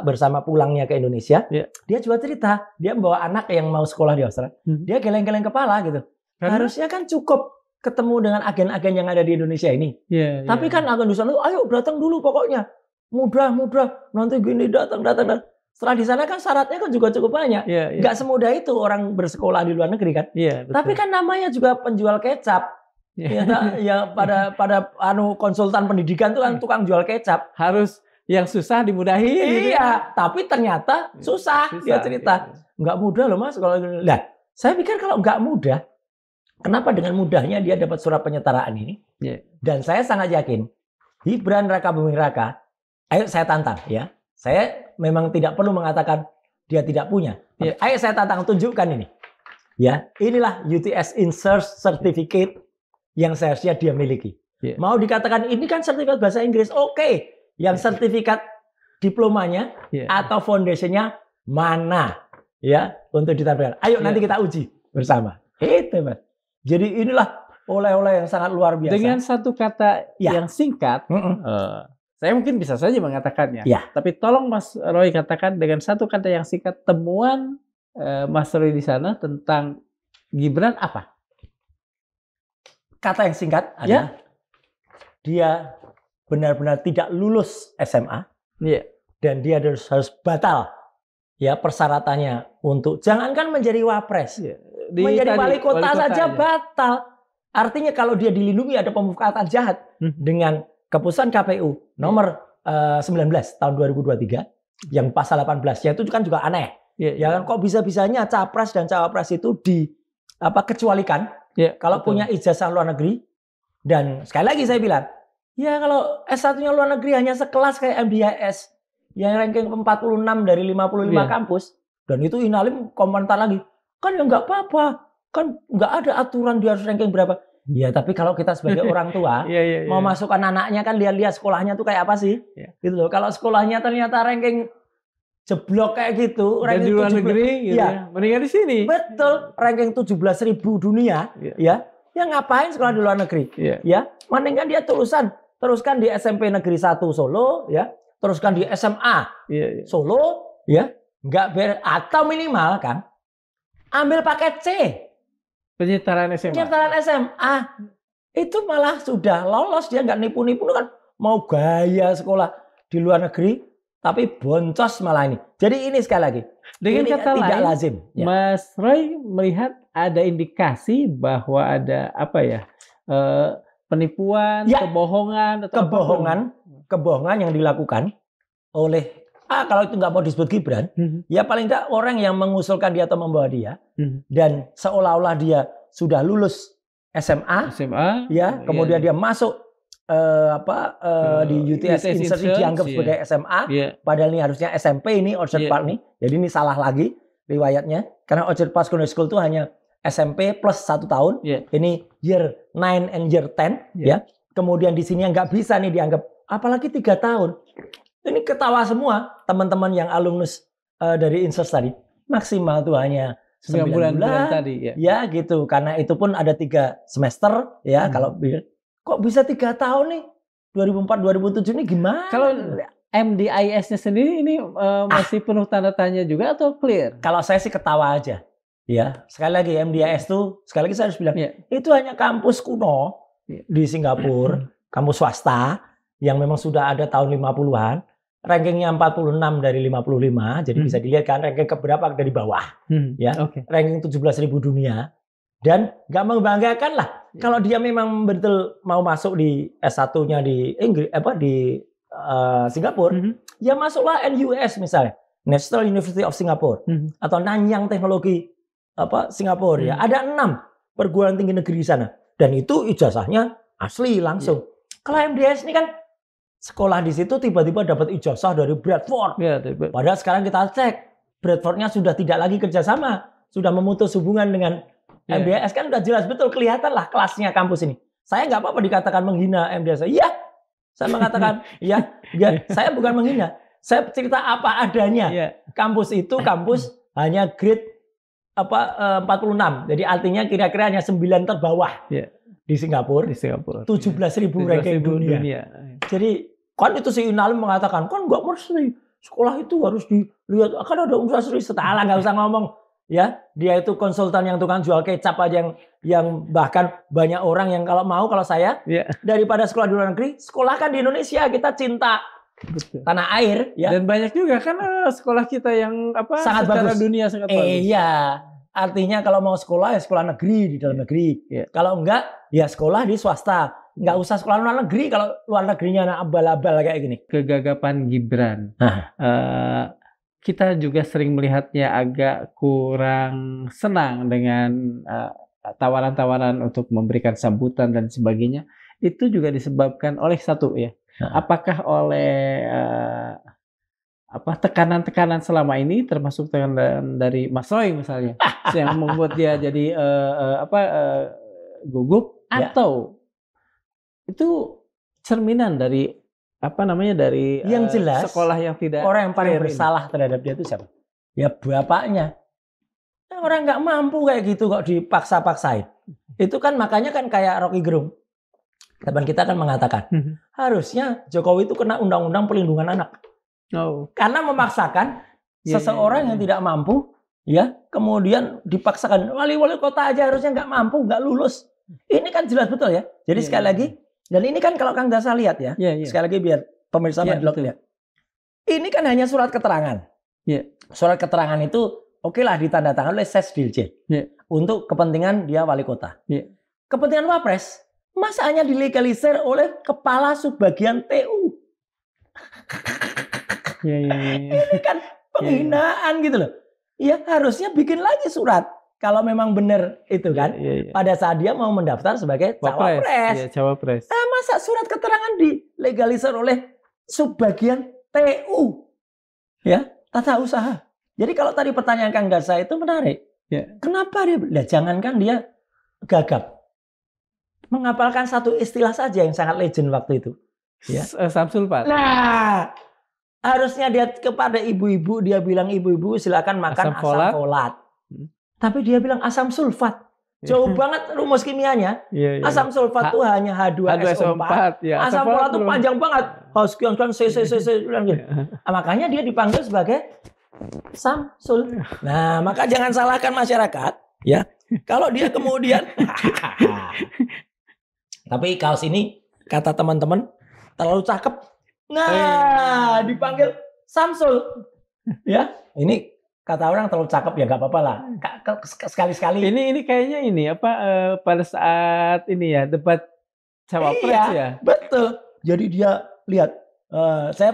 bersama pulangnya ke Indonesia. Dia juga cerita, dia membawa anak yang mau sekolah di Australia. Dia geleng-geleng kepala gitu. Harusnya kan cukup ketemu dengan agen-agen yang ada di Indonesia ini. Tapi kan agen di sana, ayo datang dulu pokoknya. Mudah, nanti gini datang. Setelah di sana kan syaratnya kan juga cukup banyak. Nggak semudah itu orang bersekolah di luar negeri kan. Tapi kan namanya juga penjual kecap. Ya pada konsultan pendidikan itu kan tukang jual kecap. Harus yang susah dimudahi. Iya, tapi ternyata susah. Dia cerita. Nggak mudah loh Mas. Nah, saya pikir kalau nggak mudah, kenapa dengan mudahnya dia dapat surat penyetaraan ini? Dan saya sangat yakin, Gibran Raka Buming Raka, ayo saya tantang ya. Saya memang tidak perlu mengatakan dia tidak punya. Ayo saya tantang, tunjukkan ini. Ya, inilah UTS Insert Certificate yang seharusnya dia miliki. Mau dikatakan ini kan sertifikat bahasa Inggris, oke. Yang sertifikat diplomanya atau foundationnya mana? Ya, untuk ditampilkan. Ayo nanti kita uji bersama. Itu Mas. Jadi inilah oleh-oleh yang sangat luar biasa. Dengan satu kata yang singkat, saya mungkin bisa saja mengatakannya. Tapi tolong Mas Roy katakan dengan satu kata yang singkat, temuan Mas Roy di sana tentang Gibran apa? Kata yang singkat adalah dia benar-benar tidak lulus SMA. Dan dia harus batal ya persyaratannya untuk jangankan menjadi wapres. Menjadi wali kota saja batal. Artinya kalau dia dilindungi ada pemufakatan jahat dengan keputusan KPU nomor 19 tahun 2023 yang pasal 18 ya itu kan juga aneh. Ya kan kok bisa-bisanya capres dan cawapres itu kecualikan kalau punya ijazah luar negeri. Dan sekali lagi saya bilang, ya kalau S1-nya luar negeri hanya sekelas kayak MDIS yang ranking 46 dari 55 kampus dan itu Inalim komentar lagi, kan ya nggak apa-apa, kan nggak ada aturan dia harus ranking berapa. Ya tapi kalau kita sebagai orang tua mau masukkan anaknya kan lihat-lihat sekolahnya tuh kayak apa sih, gitu loh. Kalau sekolahnya ternyata ranking jeblok kayak gitu, ranking di luar negeri, gitu mendingan di sini. Betul, ranking 17.000 dunia, ya ngapain sekolah di luar negeri, ya mendingan dia teruskan di SMP Negeri 1 Solo, ya teruskan di SMA Solo, ya nggak atau minimal kan ambil paket C. Penyetaraan SMA itu malah sudah lolos, dia nggak nipu-nipu kan, mau gaya sekolah di luar negeri tapi boncos malah ini. Jadi ini sekali lagi dengan kata tidak lain lazim. Mas Roy melihat ada indikasi bahwa ada penipuan, kebohongan atau kebohongan yang dilakukan oleh kalau itu nggak mau disebut Gibran, ya paling nggak orang yang mengusulkan dia atau membawa dia, dan seolah-olah dia sudah lulus SMA, ya, kemudian dia masuk di UTS Insert dianggap sebagai SMA, padahal ini harusnya SMP ini Orchard Park nih, jadi ini salah lagi riwayatnya, karena Orchard Park Secondary School itu hanya SMP plus 1 tahun, ini year 9 and year 10, ya, kemudian di sini nggak bisa nih dianggap, apalagi 3 tahun. Ini ketawa semua teman-teman yang alumnus dari Insert tadi. Maksimal tuh hanya 9 bulan tadi ya gitu. Karena itu pun ada 3 semester ya. Kalau kok bisa 3 tahun nih 2004 2007 ini gimana? Kalau MDIS-nya sendiri ini masih penuh tanda tanya juga atau clear? Kalau saya sih ketawa aja. Ya, sekali lagi MDIS tuh sekali lagi saya harus bilang itu hanya kampus kuno di Singapura, kampus swasta yang memang sudah ada tahun 50-an. Rankingnya 46 dari 55, jadi bisa dilihat kan ranking keberapa dari bawah, ranking 17.000 dunia, dan nggak membanggakan lah kalau dia memang betul mau masuk di S1-nya di Inggris, di Singapura, ya masuklah NUS misalnya, National University of Singapore, atau Nanyang Teknologi Singapura, ya ada 6 perguruan tinggi negeri di sana, dan itu ijazahnya asli langsung. Kalau MDS ini kan sekolah di situ tiba-tiba dapat ijazah dari Bradford. Padahal sekarang kita cek, Bradfordnya sudah tidak lagi kerjasama, sudah memutus hubungan dengan MDIS, kan udah jelas betul kelihatan lah kelasnya kampus ini. Saya nggak apa-apa dikatakan menghina MDIS. Iya, saya mengatakan saya bukan menghina. Saya cerita apa adanya. Kampus itu hanya grade 46. Jadi artinya kira-kira hanya 9 terbawah di Singapura. 17.000 ranking dunia. Jadi kan itu si Inalim mengatakan, kan nggak mesti sekolah itu harus dilihat, akan ada unsur serius. Setara nggak usah ngomong ya. Dia itu konsultan yang tukang jual kecap aja yang bahkan banyak orang yang kalau saya daripada sekolah di luar negeri, sekolahkan di Indonesia, kita cinta tanah air ya. Dan banyak juga kan sekolah kita yang sangat secara bagus. dunia sangat bagus. Iya. Artinya kalau mau sekolah ya sekolah negeri di dalam negeri. Kalau enggak ya sekolah di swasta. Enggak usah sekolah luar negeri kalau luar negerinya abal-abal kayak gini. Kegagapan Gibran. Kita juga sering melihatnya agak kurang senang dengan tawaran-tawaran untuk memberikan sambutan dan sebagainya. Itu juga disebabkan oleh satu ya. Apakah oleh tekanan-tekanan selama ini, termasuk tekanan dari Mas Roy misalnya, yang membuat dia jadi gugup, atau itu cerminan dari dari yang jelas sekolah yang tidak orang yang paling bersalah terhadap dia itu siapa? Ya bapaknya. Orang nggak mampu kayak gitu kok dipaksa-paksain. Itu kan makanya kan kayak Rocky Gerung. Teman kita kan mengatakan harusnya Jokowi itu kena undang-undang perlindungan anak. Karena memaksakan seseorang yang tidak mampu, ya kemudian dipaksakan wali-wali kota aja harusnya nggak mampu, nggak lulus. Ini kan jelas betul ya. Jadi sekali lagi, dan ini kan kalau Kang Dasa lihat ya, sekali lagi biar pemirsa Madlog lihat. Ini kan hanya surat keterangan. Surat keterangan itu oke lah ditandatangani oleh Sesdirjen untuk kepentingan dia wali kota. Kepentingan Wapres, masa hanya dilegalisir oleh kepala subbagian TU. Ini kan penghinaan gitu loh. Ya harusnya bikin lagi surat kalau memang benar itu kan. Pada saat dia mau mendaftar sebagai cawapres. Masa surat keterangan dilegalisir oleh subbagian TU? Ya, tata usaha. Jadi kalau tadi pertanyaan Kang Dasa itu menarik. Kenapa dia? Jangankan dia gagap. Menghafalkan satu istilah saja yang sangat legend waktu itu. Samsul Fat. Nah, harusnya dia kepada ibu-ibu, dia bilang ibu-ibu silakan makan asam folat. Tapi dia bilang asam sulfat. Jauh banget rumus kimianya. Asam sulfat itu hanya H2SO4. Asam folat itu panjang banget. Sekian C. Makanya dia dipanggil sebagai Samsul. Nah, maka jangan salahkan masyarakat. Ya, kalau dia kemudian. Tapi kaos ini kata teman-teman terlalu cakep. Nah, dipanggil Samsul. Ya, ini kata orang terlalu cakep ya nggak apa-apa lah. Sekali-sekali. Ini kayaknya pada saat ini ya debat cawapres ya. Betul. Jadi dia lihat. Saya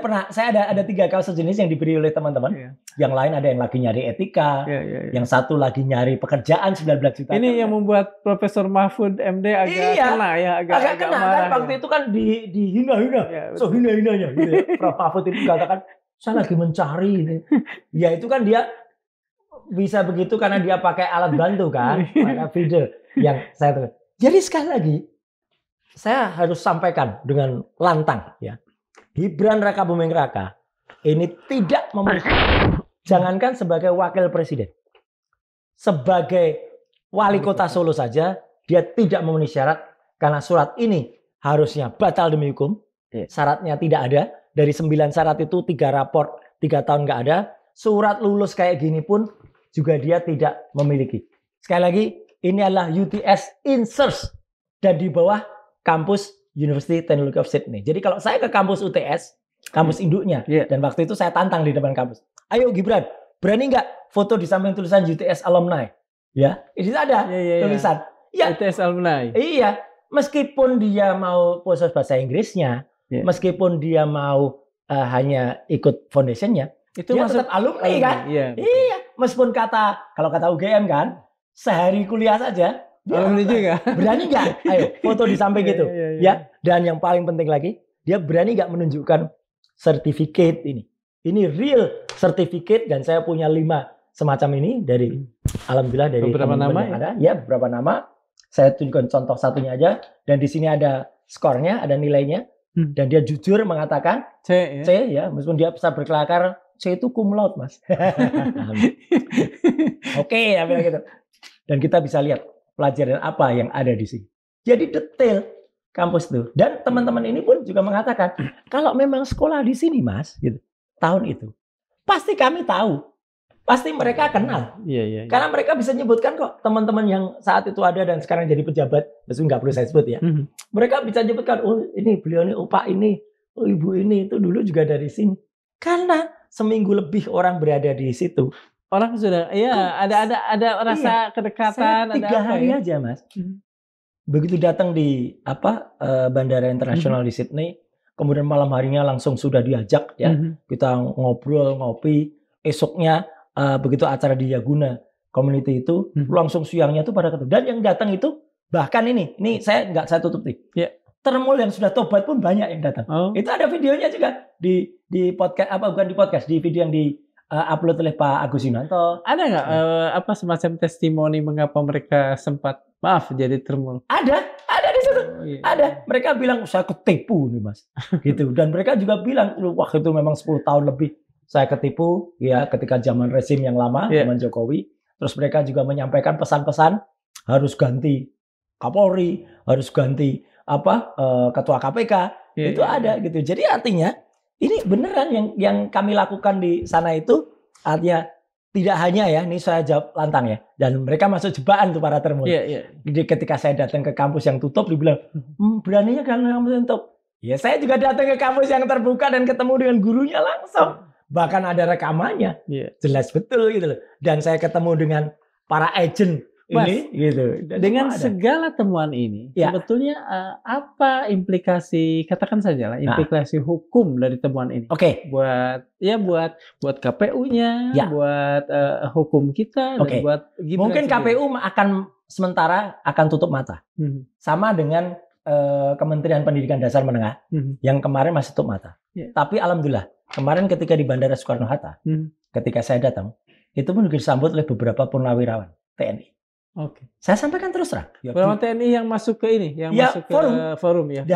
ada 3 kaos sejenis yang diberi oleh teman-teman. Yang lain ada yang lagi nyari etika. Yang satu lagi nyari pekerjaan 19 juta. Ini yang membuat Profesor Mahfud MD agak kena ya. Agak kena kan. Waktu itu kan dihina-hina. So hina-hinanya. Gitu ya. Prof Mahfud itu katakan, saya lagi mencari. Ya itu kan dia bisa begitu karena dia pakai alat bantu kan. Pakai feeder. Jadi sekali lagi, saya harus sampaikan dengan lantang ya. Gibran Rakabuming Raka ini tidak memenuhi, jangankan sebagai wakil presiden, sebagai wali kota Solo saja dia tidak memenuhi syarat karena surat ini harusnya batal demi hukum. Syaratnya tidak ada. Dari 9 syarat itu 3 rapor 3 tahun nggak ada. Surat lulus kayak gini pun juga dia tidak memiliki. Sekali lagi ini adalah UTS Insurs dan di bawah kampus University Technology of Sydney. Jadi kalau saya ke kampus UTS, kampus induknya, dan waktu itu saya tantang di depan kampus. Ayo Gibran, berani nggak foto di samping tulisan UTS alumni? Ya, ini ada tulisan. Ya, UTS alumni. Iya, meskipun dia mau khusus bahasa Inggrisnya, meskipun dia mau hanya ikut foundationnya, itu masuk alumni kan? Iya, meskipun kalau kata UGM kan, sehari kuliah saja. Alumni juga. Berani nggak? Ayo foto di samping gitu. Ya. Dan yang paling penting lagi, dia berani nggak menunjukkan sertifikat ini. Ini real sertifikat dan saya punya 5 semacam ini dari alhamdulillah dari beberapa nama yang ada. Ya, beberapa nama. Saya tunjukkan contoh satunya aja dan di sini ada skornya, ada nilainya dan dia jujur mengatakan C ya, meskipun dia bisa berkelakar C itu cum laude, Mas. Oke, ya bilang gitu. Dan kita bisa lihat pelajaran apa yang ada di sini. Jadi detail kampus itu. Dan teman-teman ini pun juga mengatakan, kalau memang sekolah di sini Mas, gitu, tahun itu, pasti kami tahu pasti mereka kenal. Iya. Karena mereka bisa nyebutkan kok teman-teman yang saat itu ada dan sekarang jadi pejabat, meskipun nggak perlu saya sebut ya. Mereka bisa nyebutkan, oh ini beliau ini, Pak ini, oh ibu ini, itu dulu juga dari sini. Karena seminggu lebih orang berada di situ. Orang sudah, ada rasa kedekatan. Saya 3 hari aja, Mas. Begitu datang di Bandara Internasional di Sydney, kemudian malam harinya langsung sudah diajak ya, kita ngobrol, ngopi. Esoknya begitu acara di Yaguna Community itu, langsung siangnya tuh pada ketemu. Dan yang datang itu bahkan ini saya tutup nih. Yeah. Termul yang sudah tobat pun banyak yang datang. Itu ada videonya juga di podcast, bukan di podcast, di video yang di upload oleh Pak Agus Yunanto. Ada nggak semacam testimoni mengapa mereka sempat jadi termul? Ada di situ. Ada. Mereka bilang saya ketipu nih, Mas. Gitu. Dan mereka juga bilang wah itu memang 10 tahun lebih saya ketipu ya ketika zaman rezim yang lama, zaman Jokowi. Terus mereka juga menyampaikan pesan-pesan harus ganti Kapolri, harus ganti ketua KPK. Itu ada gitu. Jadi artinya ini beneran yang kami lakukan di sana itu artinya tidak hanya ya, ini saya jawab lantang ya. Dan mereka masuk jebakan tuh para termul. Jadi ketika saya datang ke kampus yang tutup, dibilang, beraninya kan kampus tutup. Ya saya juga datang ke kampus yang terbuka dan ketemu dengan gurunya langsung. Bahkan ada rekamannya. Jelas betul gitu loh. Dan saya ketemu dengan para agent ini gitu. Dengan segala temuan ini, sebetulnya apa implikasi, katakan saja lah, implikasi hukum dari temuan ini? Buat KPU-nya, buat hukum kita, dan buat mungkin KPU sementara akan tutup mata. Sama dengan Kementerian Pendidikan Dasar Menengah yang kemarin masih tutup mata. Tapi alhamdulillah, kemarin ketika di Bandara Soekarno-Hatta, ketika saya datang, itu pun disambut oleh beberapa purnawirawan TNI. Saya sampaikan terus terang. Purnawirawan TNI yang masuk ke ini, yang masuk ke forum ya.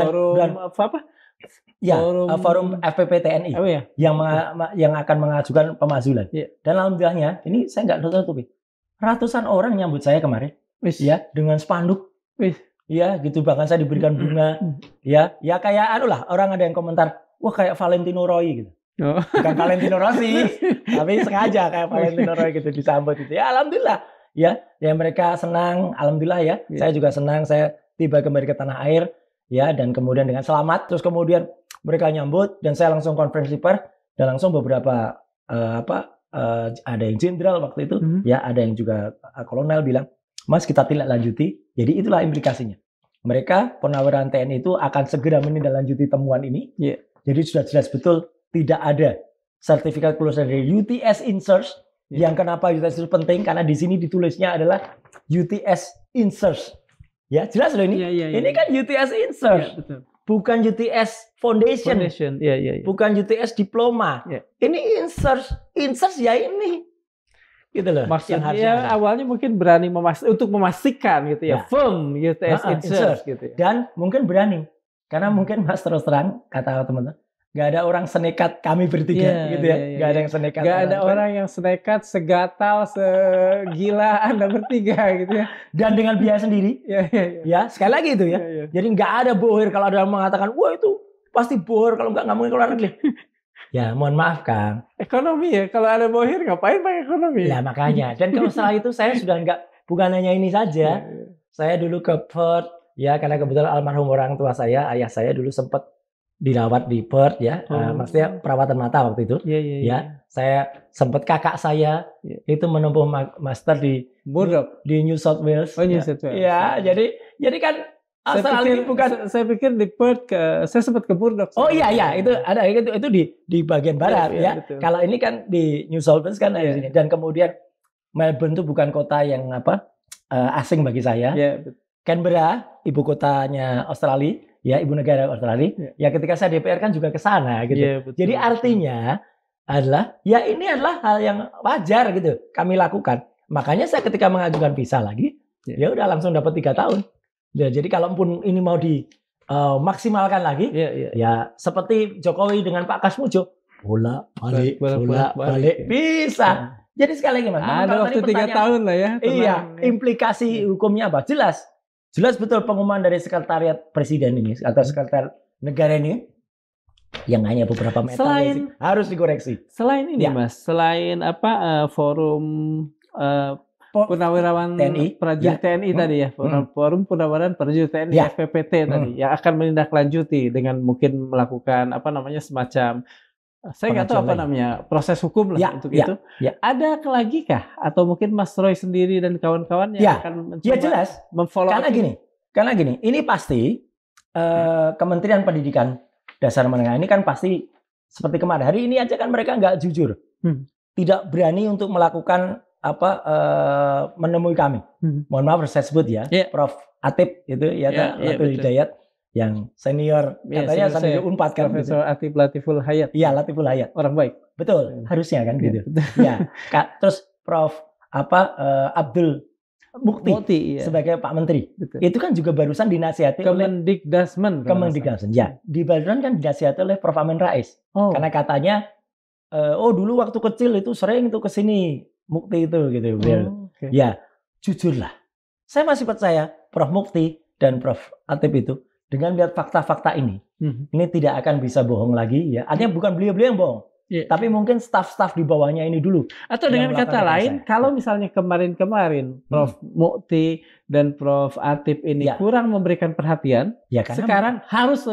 Forum FPP TNI yang akan mengajukan pemakzulan. Dan alhamdulillahnya, ini saya nggak tutup-tutupi. Ratusan orang nyambut saya kemarin, ya dengan spanduk, ya gitu, bahkan saya diberikan bunga, ya kayak orang ada yang komentar, wah kayak Valentino Roy gitu. Bukan Valentino Rossi, tapi sengaja kayak Valentino Roy gitu disambut gitu. Ya alhamdulillah. Ya mereka senang, alhamdulillah ya. Saya juga senang, saya tiba kembali ke tanah air, ya, dan kemudian dengan selamat. Terus kemudian mereka nyambut dan saya langsung konferensi pers dan langsung beberapa ada yang jenderal waktu itu, ya, ada yang juga kolonel bilang, Mas kita tindak lanjuti. Jadi itulah implikasinya. Mereka purnawirawan TNI itu akan segera menindaklanjuti temuan ini. Jadi sudah jelas betul tidak ada sertifikat kelulusan dari UTS Insert. Yang kenapa UTS itu penting karena di sini ditulisnya adalah UTS Insert. Ya, jelas loh ini. Ini kan UTS Insert. Bukan UTS Foundation. Bukan UTS Diploma. Ini Insert ya ini. Gitu loh. Maksudnya awalnya mungkin berani untuk memastikan gitu ya. Firm UTS Insert gitu ya. Dan mungkin berani. Karena mungkin Mas terus terang kata teman-teman, nggak ada orang senekat kami bertiga gitu ya. Nggak ada yang senekat. Nggak ada orang yang senekat, segatal, segila Anda bertiga gitu ya. Dan dengan biaya sendiri. Ya, sekali lagi itu ya. Jadi nggak ada bohir kalau ada yang mengatakan, wah itu pasti bohir kalau nggak mungkin keluar negeri. Ya, mohon maaf Kang. Ekonomi ya, kalau ada bohir ngapain pakai ekonomi? Lah makanya. Dan kalau setelah itu saya sudah bukan hanya ini saja. Saya dulu ke Perth ya, karena kebetulan almarhum orang tua saya, ayah saya dulu sempat dirawat di Perth ya, maksudnya perawatan mata waktu itu. Ya, saya sempat kakak saya itu menempuh master di New South Wales. New South Wales. Ya, jadi kan saya pikir di Perth saya sempat ke Murdoch. Oh iya itu ada itu di bagian barat ya. Kalau ini kan di New South Wales kan di sini. Dan kemudian Melbourne itu bukan kota yang asing bagi saya. Canberra ibu kotanya Australia. Ya, ibu negara Australia. Ya, ketika saya DPR kan juga ke sana gitu. Jadi artinya adalah ya ini adalah hal yang wajar gitu kami lakukan. Makanya saya ketika mengajukan visa lagi, ya udah langsung dapat 3 tahun. Ya, jadi kalaupun ini mau dimaksimalkan lagi, ya seperti Jokowi dengan Pak Kasmujo, bola balik bisa. Jadi sekali lagi Mas, ada waktu 3 tahun lah ya. Iya, implikasi hukumnya apa? Jelas betul pengumuman dari sekretariat presiden ini atau sekretariat negara ini yang hanya beberapa meter Selain- harus dikoreksi. Selain ini Ya. Mas, selain forum Purnawirawan TNI, Prajurit ya. TNI tadi ya, forum Purnawirawan Prajurit TNI Ya. FPPT tadi, yang akan menindaklanjuti dengan mungkin melakukan semacam saya nggak tahu apa Pengajuan namanya proses hukum lah Ya, untuk ya, itu. ya. Ada lagi kah? Atau mungkin Mas Roy sendiri dan kawan-kawan yang Ya, akan mencoba Ya jelas. memfollow up ini? Karena gini, ini pasti Kementerian Pendidikan Dasar Menengah ini kan pasti seperti kemarin. Hari ini aja kan mereka nggak jujur, tidak berani untuk melakukan menemui kami. Mohon maaf saya sebut ya, Yeah. Prof. Atip itu ya, Latiful betul. Hidayat yang senior, katanya senior Unpad kan. Profesor Atip Latiful Hayat. Iya, Latiful Hayat. Orang baik. Betul, harusnya kan gitu. Betul. Ya, terus Prof. Abdul Mukti Iya. sebagai Pak Menteri. Betul. Itu kan juga barusan dinasihati oleh Kemendikdasmen. Kemendikdasmen. Ya, di barusan kan dinasihati oleh Prof. Amin Rais. Oh. Karena katanya dulu waktu kecil itu sering tuh ke sini Mukti itu gitu. Okay. Ya, jujurlah. Saya masih percaya Prof. Mukti dan Prof. Atip itu dengan lihat fakta-fakta ini tidak akan bisa bohong lagi ya. Artinya bukan beliau-beliau yang bohong. Yeah. Tapi mungkin staf-staf di bawahnya ini dulu. Atau dengan kata lain, kalau misalnya kemarin-kemarin Prof. Mukti dan Prof. Atip ini kurang memberikan perhatian, ya, karena sekarang harus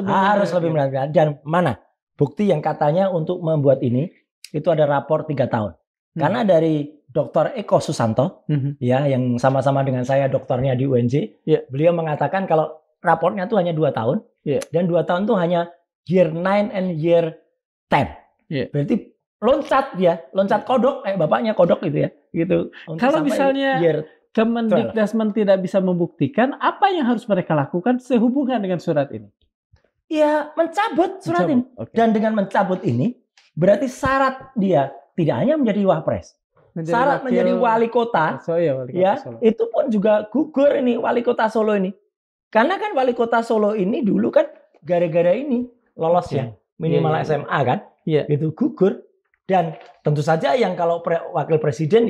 lebih memperhatikan. Dan mana bukti yang katanya untuk membuat ini itu ada rapor 3 tahun. Karena dari Dr. Eko Susanto, ya, yang sama-sama dengan saya doktornya di UNJ, beliau mengatakan kalau rapornya itu hanya 2 tahun, dan 2 tahun itu hanya year 9 and year 10. Berarti loncat kodok, bapaknya kodok gitu ya, gitu. Kalau misalnya Kemendikdasmen tidak bisa membuktikan, apa yang harus mereka lakukan sehubungan dengan surat ini? Ya, mencabut surat ini. Okay. Dan dengan mencabut ini, berarti syarat dia tidak hanya menjadi wapres, syarat menjadi wali kota, itu pun juga gugur ini wali kota Solo ini. Karena kan wali kota Solo ini dulu kan gara-gara ini lolos ya minimal SMA kan, itu gugur. Dan tentu saja yang kalau wakil presiden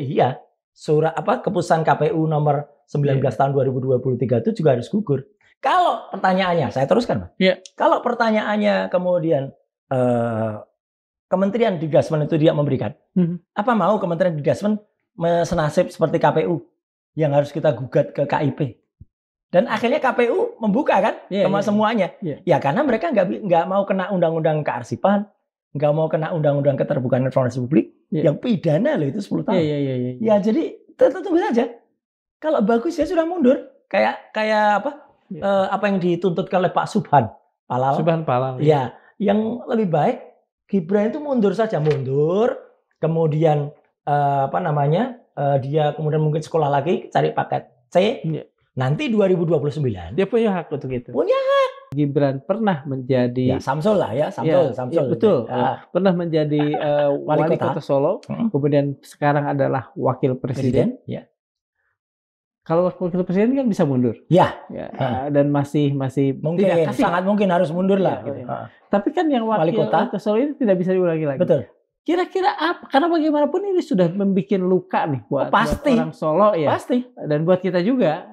surat keputusan KPU nomor 19 tahun 2023 itu juga harus gugur. Kalau pertanyaannya, saya teruskan, Pak. Kalau pertanyaannya kemudian Kementerian Dikdasmen itu tidak memberikan, apa mau Kementerian Dikdasmen senasib seperti KPU yang harus kita gugat ke KIP? Dan akhirnya KPU membuka kan semuanya. Ya karena mereka nggak mau kena undang-undang kearsipan, nggak mau kena undang-undang keterbukaan informasi publik yang pidana loh itu 10 tahun. Ya jadi tunggu saja. Kalau bagus ya sudah mundur. Kayak apa yang dituntut oleh Pak Subhan Palal. Ya, yang lebih baik Gibran itu mundur saja, kemudian dia kemudian mungkin sekolah lagi cari paket C. Nanti 2029 dia punya hak untuk itu. Punya hak. Gibran pernah menjadi Samsul lah ya, Samsul. Betul. Pernah menjadi wali kota Solo, kemudian sekarang adalah wakil presiden. Kalau wakil presiden kan bisa mundur. Dan masih mungkin sangat mungkin harus mundur lah. Gitu. Tapi kan yang wali kota Solo ini tidak bisa diulangi lagi. Betul. Kira-kira apa? Karena bagaimanapun ini sudah membuat luka nih buat orang Solo ya. Pasti. Dan buat kita juga.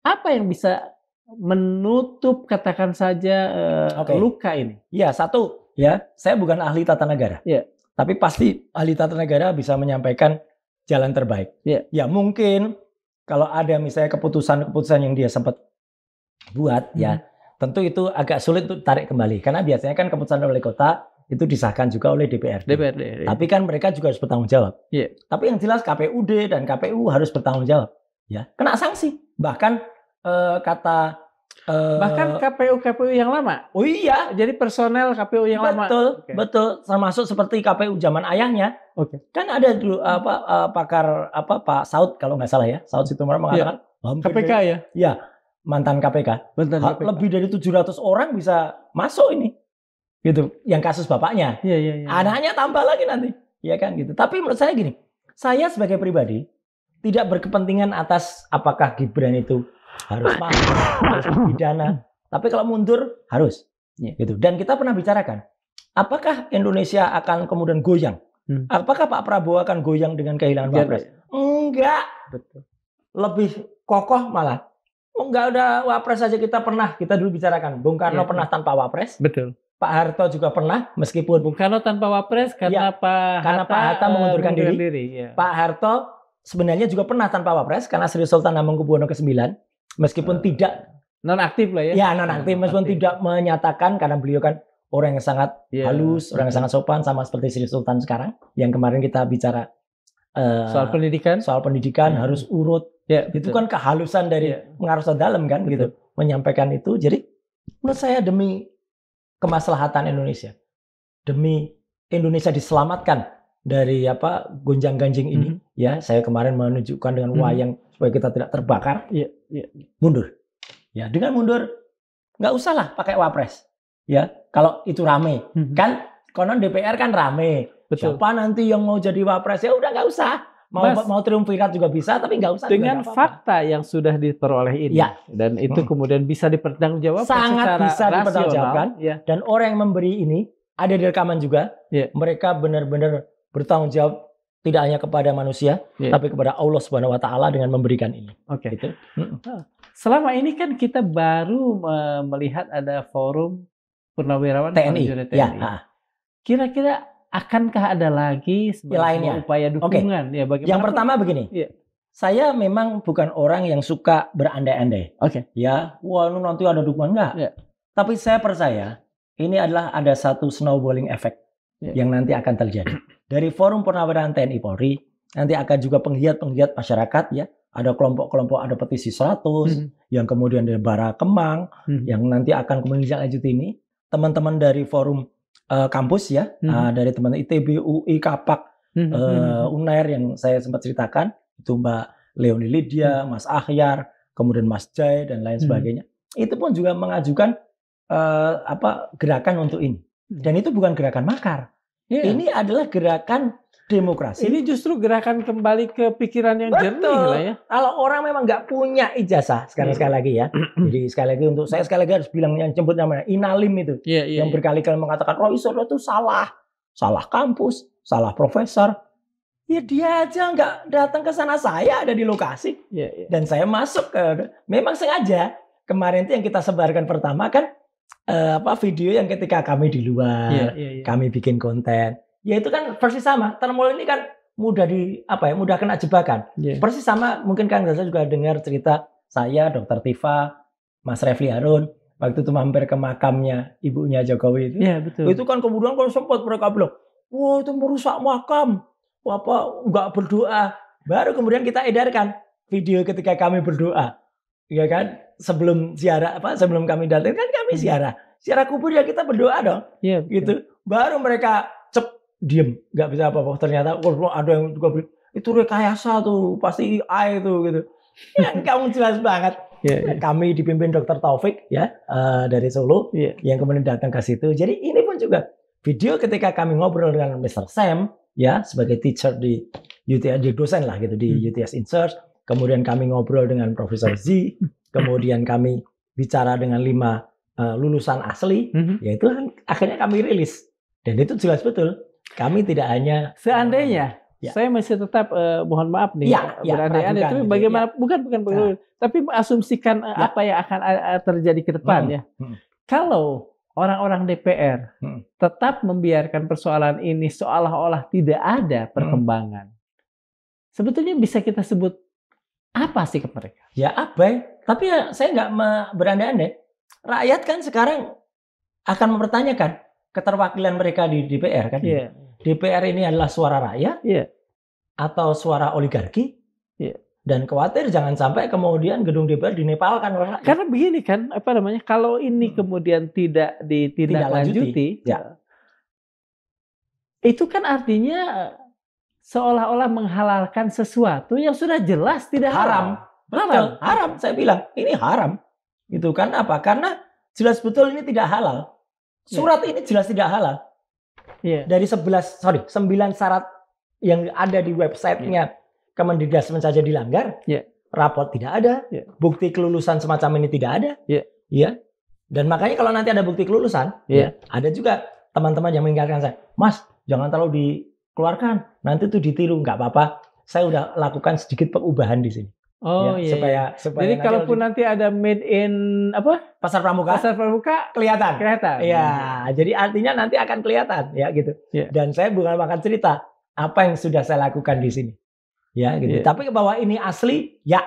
Apa yang bisa menutup katakan saja luka ini? Ya, satu ya, saya bukan ahli tata negara. Tapi pasti ahli tata negara bisa menyampaikan jalan terbaik. Ya mungkin kalau ada misalnya keputusan yang dia sempat buat ya, tentu itu agak sulit untuk tarik kembali. Karena biasanya kan keputusan wali kota itu disahkan juga oleh DPRD. Tapi kan mereka juga harus bertanggung jawab. Tapi yang jelas KPUD dan KPU harus bertanggung jawab. Ya, kena sanksi. Bahkan bahkan KPU yang lama. Oh iya, jadi personel KPU yang lama. Betul. Termasuk seperti KPU zaman ayahnya. Kan ada dulu pakar Pak Saud kalau nggak salah ya. Saud Situmorang mengatakan KPK ya. Ya, mantan KPK. Lebih dari 700 orang bisa masuk ini. Gitu, yang kasus bapaknya. Anaknya tambah lagi nanti. Ya kan gitu. Tapi menurut saya gini, saya sebagai pribadi tidak berkepentingan atas apakah Gibran itu harus masuk, harus pidana. Tapi kalau mundur harus. Gitu. Dan kita pernah bicarakan, apakah Indonesia akan kemudian goyang? Apakah Pak Prabowo akan goyang dengan kehilangan Wapres? Enggak. Betul. Lebih kokoh malah. Enggak ada Wapres saja kita dulu bicarakan. Bung Karno pernah tanpa Wapres. Betul. Pak Harto juga pernah, meskipun Bung Karno tanpa Wapres karena karena Pak Hatta mengundurkan diri. Ya. Pak Harto sebenarnya juga pernah tanpa Wapres karena Sri Sultan Hamengkubuwono ke-9, meskipun tidak nonaktif lah ya. Ya nonaktif, meskipun tidak menyatakan karena beliau kan orang yang sangat halus, orang yang sangat sopan, sama seperti Sri Sultan sekarang yang kemarin kita bicara soal pendidikan harus urut. Ya, itu kan kehalusan dari pengaruh dalam kan gitu menyampaikan itu. Jadi menurut saya demi kemaslahatan Indonesia, demi Indonesia diselamatkan dari gonjang-ganjing ini, ya saya kemarin menunjukkan dengan wayang supaya kita tidak terbakar, mundur. Ya dengan mundur nggak usah lah pakai Wapres. Ya kalau itu rame, kan konon DPR kan rame. Betul. Siapa nanti yang mau jadi Wapres ya udah nggak usah. Mau triumvirat juga bisa, tapi nggak usah. Dengan fakta yang sudah diperoleh ini, dan itu kemudian bisa dipertanggungjawabkan sangat secara bisa dipertanggungjawabkan. Dan orang yang memberi ini ada di rekaman juga. Mereka benar-benar bertanggung jawab tidak hanya kepada manusia, tapi kepada Allah Subhanahu Wa Taala dengan memberikan ini. Oke. Gitu. Selama ini kan kita baru melihat ada forum purnawirawan TNI. Kira-kira akankah ada lagi lainnya upaya dukungan? Ya, yang pertama begini, saya memang bukan orang yang suka berandai-andai. Ya, wah nanti ada dukungan enggak? Tapi saya percaya ini adalah ada satu snowballing effect yang nanti akan terjadi. Dari forum purnawirawan TNI Polri nanti akan juga penggiat-penggiat masyarakat ya. Ada kelompok-kelompok, ada petisi 100, yang kemudian dari Bara Kemang, yang nanti akan kemudian lanjut ini. Teman-teman dari forum kampus ya, dari teman ITB, UI, Kapak, UNAIR yang saya sempat ceritakan, itu Mbak Leoni Lydia, Mas Akhyar, kemudian Mas Jai dan lain sebagainya. Itu pun juga mengajukan gerakan untuk ini. Dan itu bukan gerakan makar. Ini adalah gerakan demokrasi. Ini justru gerakan kembali ke pikiran yang jernih lah ya. Kalau orang memang nggak punya ijazah, sekali lagi ya. Jadi sekali lagi untuk saya sekali lagi harus bilang yang jemput namanya Inalim itu, yang berkali-kali mengatakan Roy Suryo itu salah kampus, salah profesor. Ya dia aja nggak datang ke sana, saya ada di lokasi dan saya masuk ke. Memang sengaja kemarin itu yang kita sebarkan pertama kan video yang ketika kami di luar, kami bikin konten. Ya itu kan persis sama. Termol ini kan mudah mudah kena jebakan. Persis sama, mungkin kan saya juga dengar cerita saya, Dr. Tifa, Mas Refli Harun, waktu itu mampir ke makamnya ibunya Jokowi itu. Betul. Itu kan kemudian kalau sempat mereka bilang, wah itu merusak makam, nggak berdoa. Baru kemudian kita edarkan video ketika kami berdoa, ya kan? Sebelum ziarah sebelum kami datang kan kami ziarah kubur ya kita berdoa dong, gitu. Baru mereka diem, nggak bisa apa-apa. Ternyata ada yang juga itu rekayasa tuh, pasti AI tuh gitu. Ya, kamu jelas banget. Kami dipimpin Dr. Taufik ya dari Solo yang kemudian datang ke situ. Jadi ini pun juga video ketika kami ngobrol dengan Mr. Sam ya sebagai teacher di UTS, di dosen lah gitu di UTS Insearch. Kemudian kami ngobrol dengan Profesor Z. Kemudian kami bicara dengan 5 lulusan asli. Yaitu akhirnya kami rilis. Dan itu jelas betul. Kami tidak hanya seandainya saya masih tetap mohon maaf nih berandai-andai, tapi bagaimana bukan tapi mengasumsikan apa yang akan terjadi ke depan ya. Kalau orang-orang DPR tetap membiarkan persoalan ini seolah-olah tidak ada perkembangan, sebetulnya bisa kita sebut apa sih ke mereka? Ya abai. Tapi ya saya nggak berandai-andai. Rakyat kan sekarang akan mempertanyakan keterwakilan mereka di DPR kan. DPR ini adalah suara rakyat atau suara oligarki. Dan khawatir jangan sampai kemudian gedung DPR dinepalkan oleh rakyat. Karena begini kan, kalau ini kemudian tidak ditindaklanjuti, itu kan artinya seolah-olah menghalalkan sesuatu yang sudah jelas tidak haram. Haram. Saya bilang ini haram. Itu kan apa? Karena jelas betul ini tidak halal. Surat ini jelas tidak halal. Dari 9 syarat yang ada di websitenya Kemendikbud saja dilanggar. Raport tidak ada. Bukti kelulusan semacam ini tidak ada. Dan makanya kalau nanti ada bukti kelulusan, ada juga teman-teman yang mengingatkan saya, Mas, jangan terlalu dikeluarkan. Nanti itu ditiru. Nggak apa-apa. Saya udah lakukan sedikit pengubahan di sini. Oh ya, iya. supaya Jadi nanti kalaupun nanti ada made in apa? pasar pramuka Pasar pramuka kelihatan. kelihatan. Iya, jadi artinya nanti akan kelihatan ya gitu. Iya. Dan saya bukan makan cerita apa yang sudah saya lakukan di sini. Ya gitu. Iya. Tapi bahwa ini asli, ya.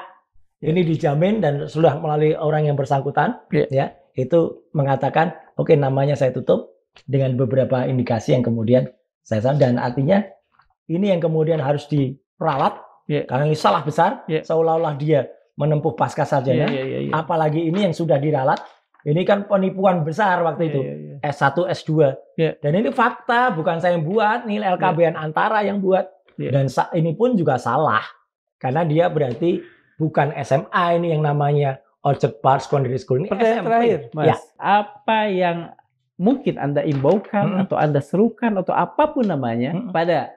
Iya. Ini dijamin dan sudah melalui orang yang bersangkutan, Iya. ya. Itu mengatakan, oke, namanya saya tutup dengan beberapa indikasi yang kemudian saya dan artinya ini yang kemudian harus diperalat. Iya. Karena ini salah besar, Iya. seolah-olah dia menempuh pasca sarjana. Iya. Apalagi ini yang sudah diralat. Ini kan penipuan besar waktu itu. Iya. S1, S2. Iya. Dan ini fakta, bukan saya yang buat. Ini LKBN Antara yang buat. Iya. Dan ini pun juga salah. Karena dia berarti bukan SMA ini yang namanya Orchard Park Secondary School. Ini Pertanyaan SMP. terakhir, Mas. Ya. Apa yang mungkin Anda imbaukan atau Anda serukan atau apapun namanya pada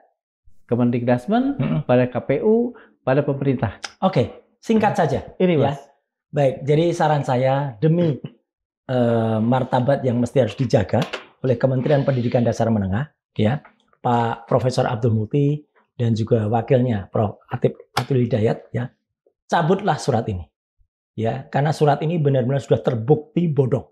Kemendikbudrismen, pada KPU, pada pemerintah? Oke, singkat saja. Ini, Ya. Mas. Baik, jadi saran saya demi martabat yang mesti harus dijaga oleh Kementerian Pendidikan Dasar Menengah, ya, Pak Profesor Abdul Muti dan juga wakilnya Prof. Atul Hidayat, ya, cabutlah surat ini, ya, karena surat ini benar-benar sudah terbukti bodong.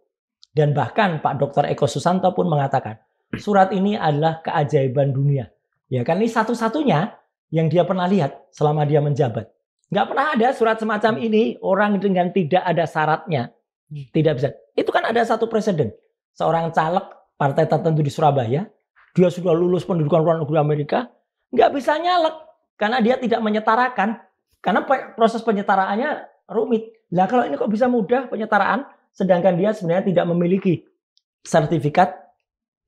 Dan bahkan Pak Dr. Eko Susanto pun mengatakan surat ini adalah keajaiban dunia, ya kan ini satu-satunya yang dia pernah lihat selama dia menjabat. Nggak pernah ada surat semacam ini orang dengan tidak ada syaratnya. Tidak bisa. Itu kan ada satu presiden. Seorang caleg partai tertentu di Surabaya, dia sudah lulus pendidikan luar negeri Amerika, nggak bisa nyalek karena dia tidak menyetarakan. Karena proses penyetaraannya rumit. Nah kalau ini kok bisa mudah penyetaraan, sedangkan dia sebenarnya tidak memiliki sertifikat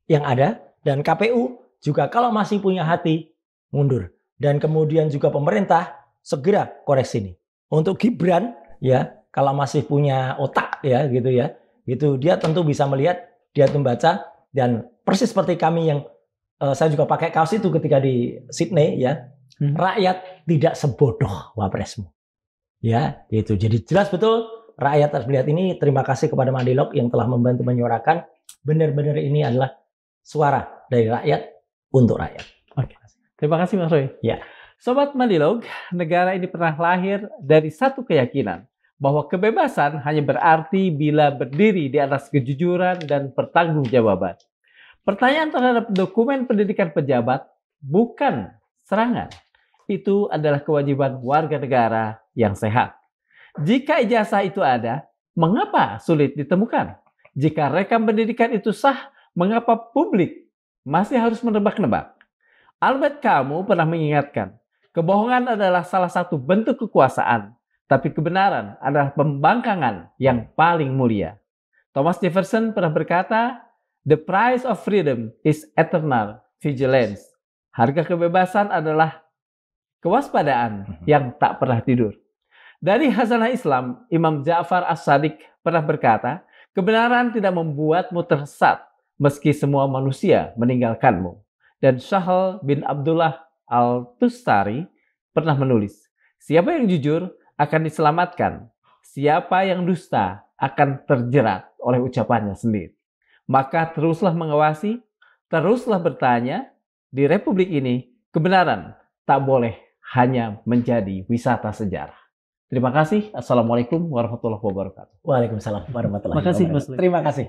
yang ada. Dan KPU juga kalau masih punya hati, mundur. Dan kemudian juga pemerintah segera koreksi ini. Untuk Gibran, ya, kalau masih punya otak, ya, gitu ya, gitu dia tentu bisa melihat, dia membaca dan persis seperti kami yang saya juga pakai kaos itu ketika di Sydney, ya, rakyat tidak sebodoh wapresmu, ya, gitu. Jadi jelas betul rakyat harus melihat ini. Terima kasih kepada Mandilog yang telah membantu menyuarakan. Benar-benar ini adalah suara dari rakyat untuk rakyat. Oke. Terima kasih Mas Roy. Ya. Sobat Mandilog, negara ini pernah lahir dari satu keyakinan bahwa kebebasan hanya berarti bila berdiri di atas kejujuran dan pertanggungjawaban. Pertanyaan terhadap dokumen pendidikan pejabat bukan serangan. Itu adalah kewajiban warga negara yang sehat. Jika ijazah itu ada, mengapa sulit ditemukan? Jika rekam pendidikan itu sah, mengapa publik masih harus menebak-nebak? Albert Camus pernah mengingatkan, kebohongan adalah salah satu bentuk kekuasaan, tapi kebenaran adalah pembangkangan yang paling mulia. Thomas Jefferson pernah berkata, "The price of freedom is eternal vigilance." Harga kebebasan adalah kewaspadaan yang tak pernah tidur. Dari Hazanah Islam, Imam Ja'far As-Sadiq pernah berkata, kebenaran tidak membuatmu tersesat meski semua manusia meninggalkanmu. Dan Sahal bin Abdullah Al-Tustari pernah menulis, siapa yang jujur akan diselamatkan, siapa yang dusta akan terjerat oleh ucapannya sendiri. Maka teruslah mengawasi, teruslah bertanya, di Republik ini kebenaran tak boleh hanya menjadi wisata sejarah. Terima kasih. Assalamualaikum warahmatullahi wabarakatuh. Waalaikumsalam warahmatullahi Terima kasih, wabarakatuh. Mas. Terima kasih.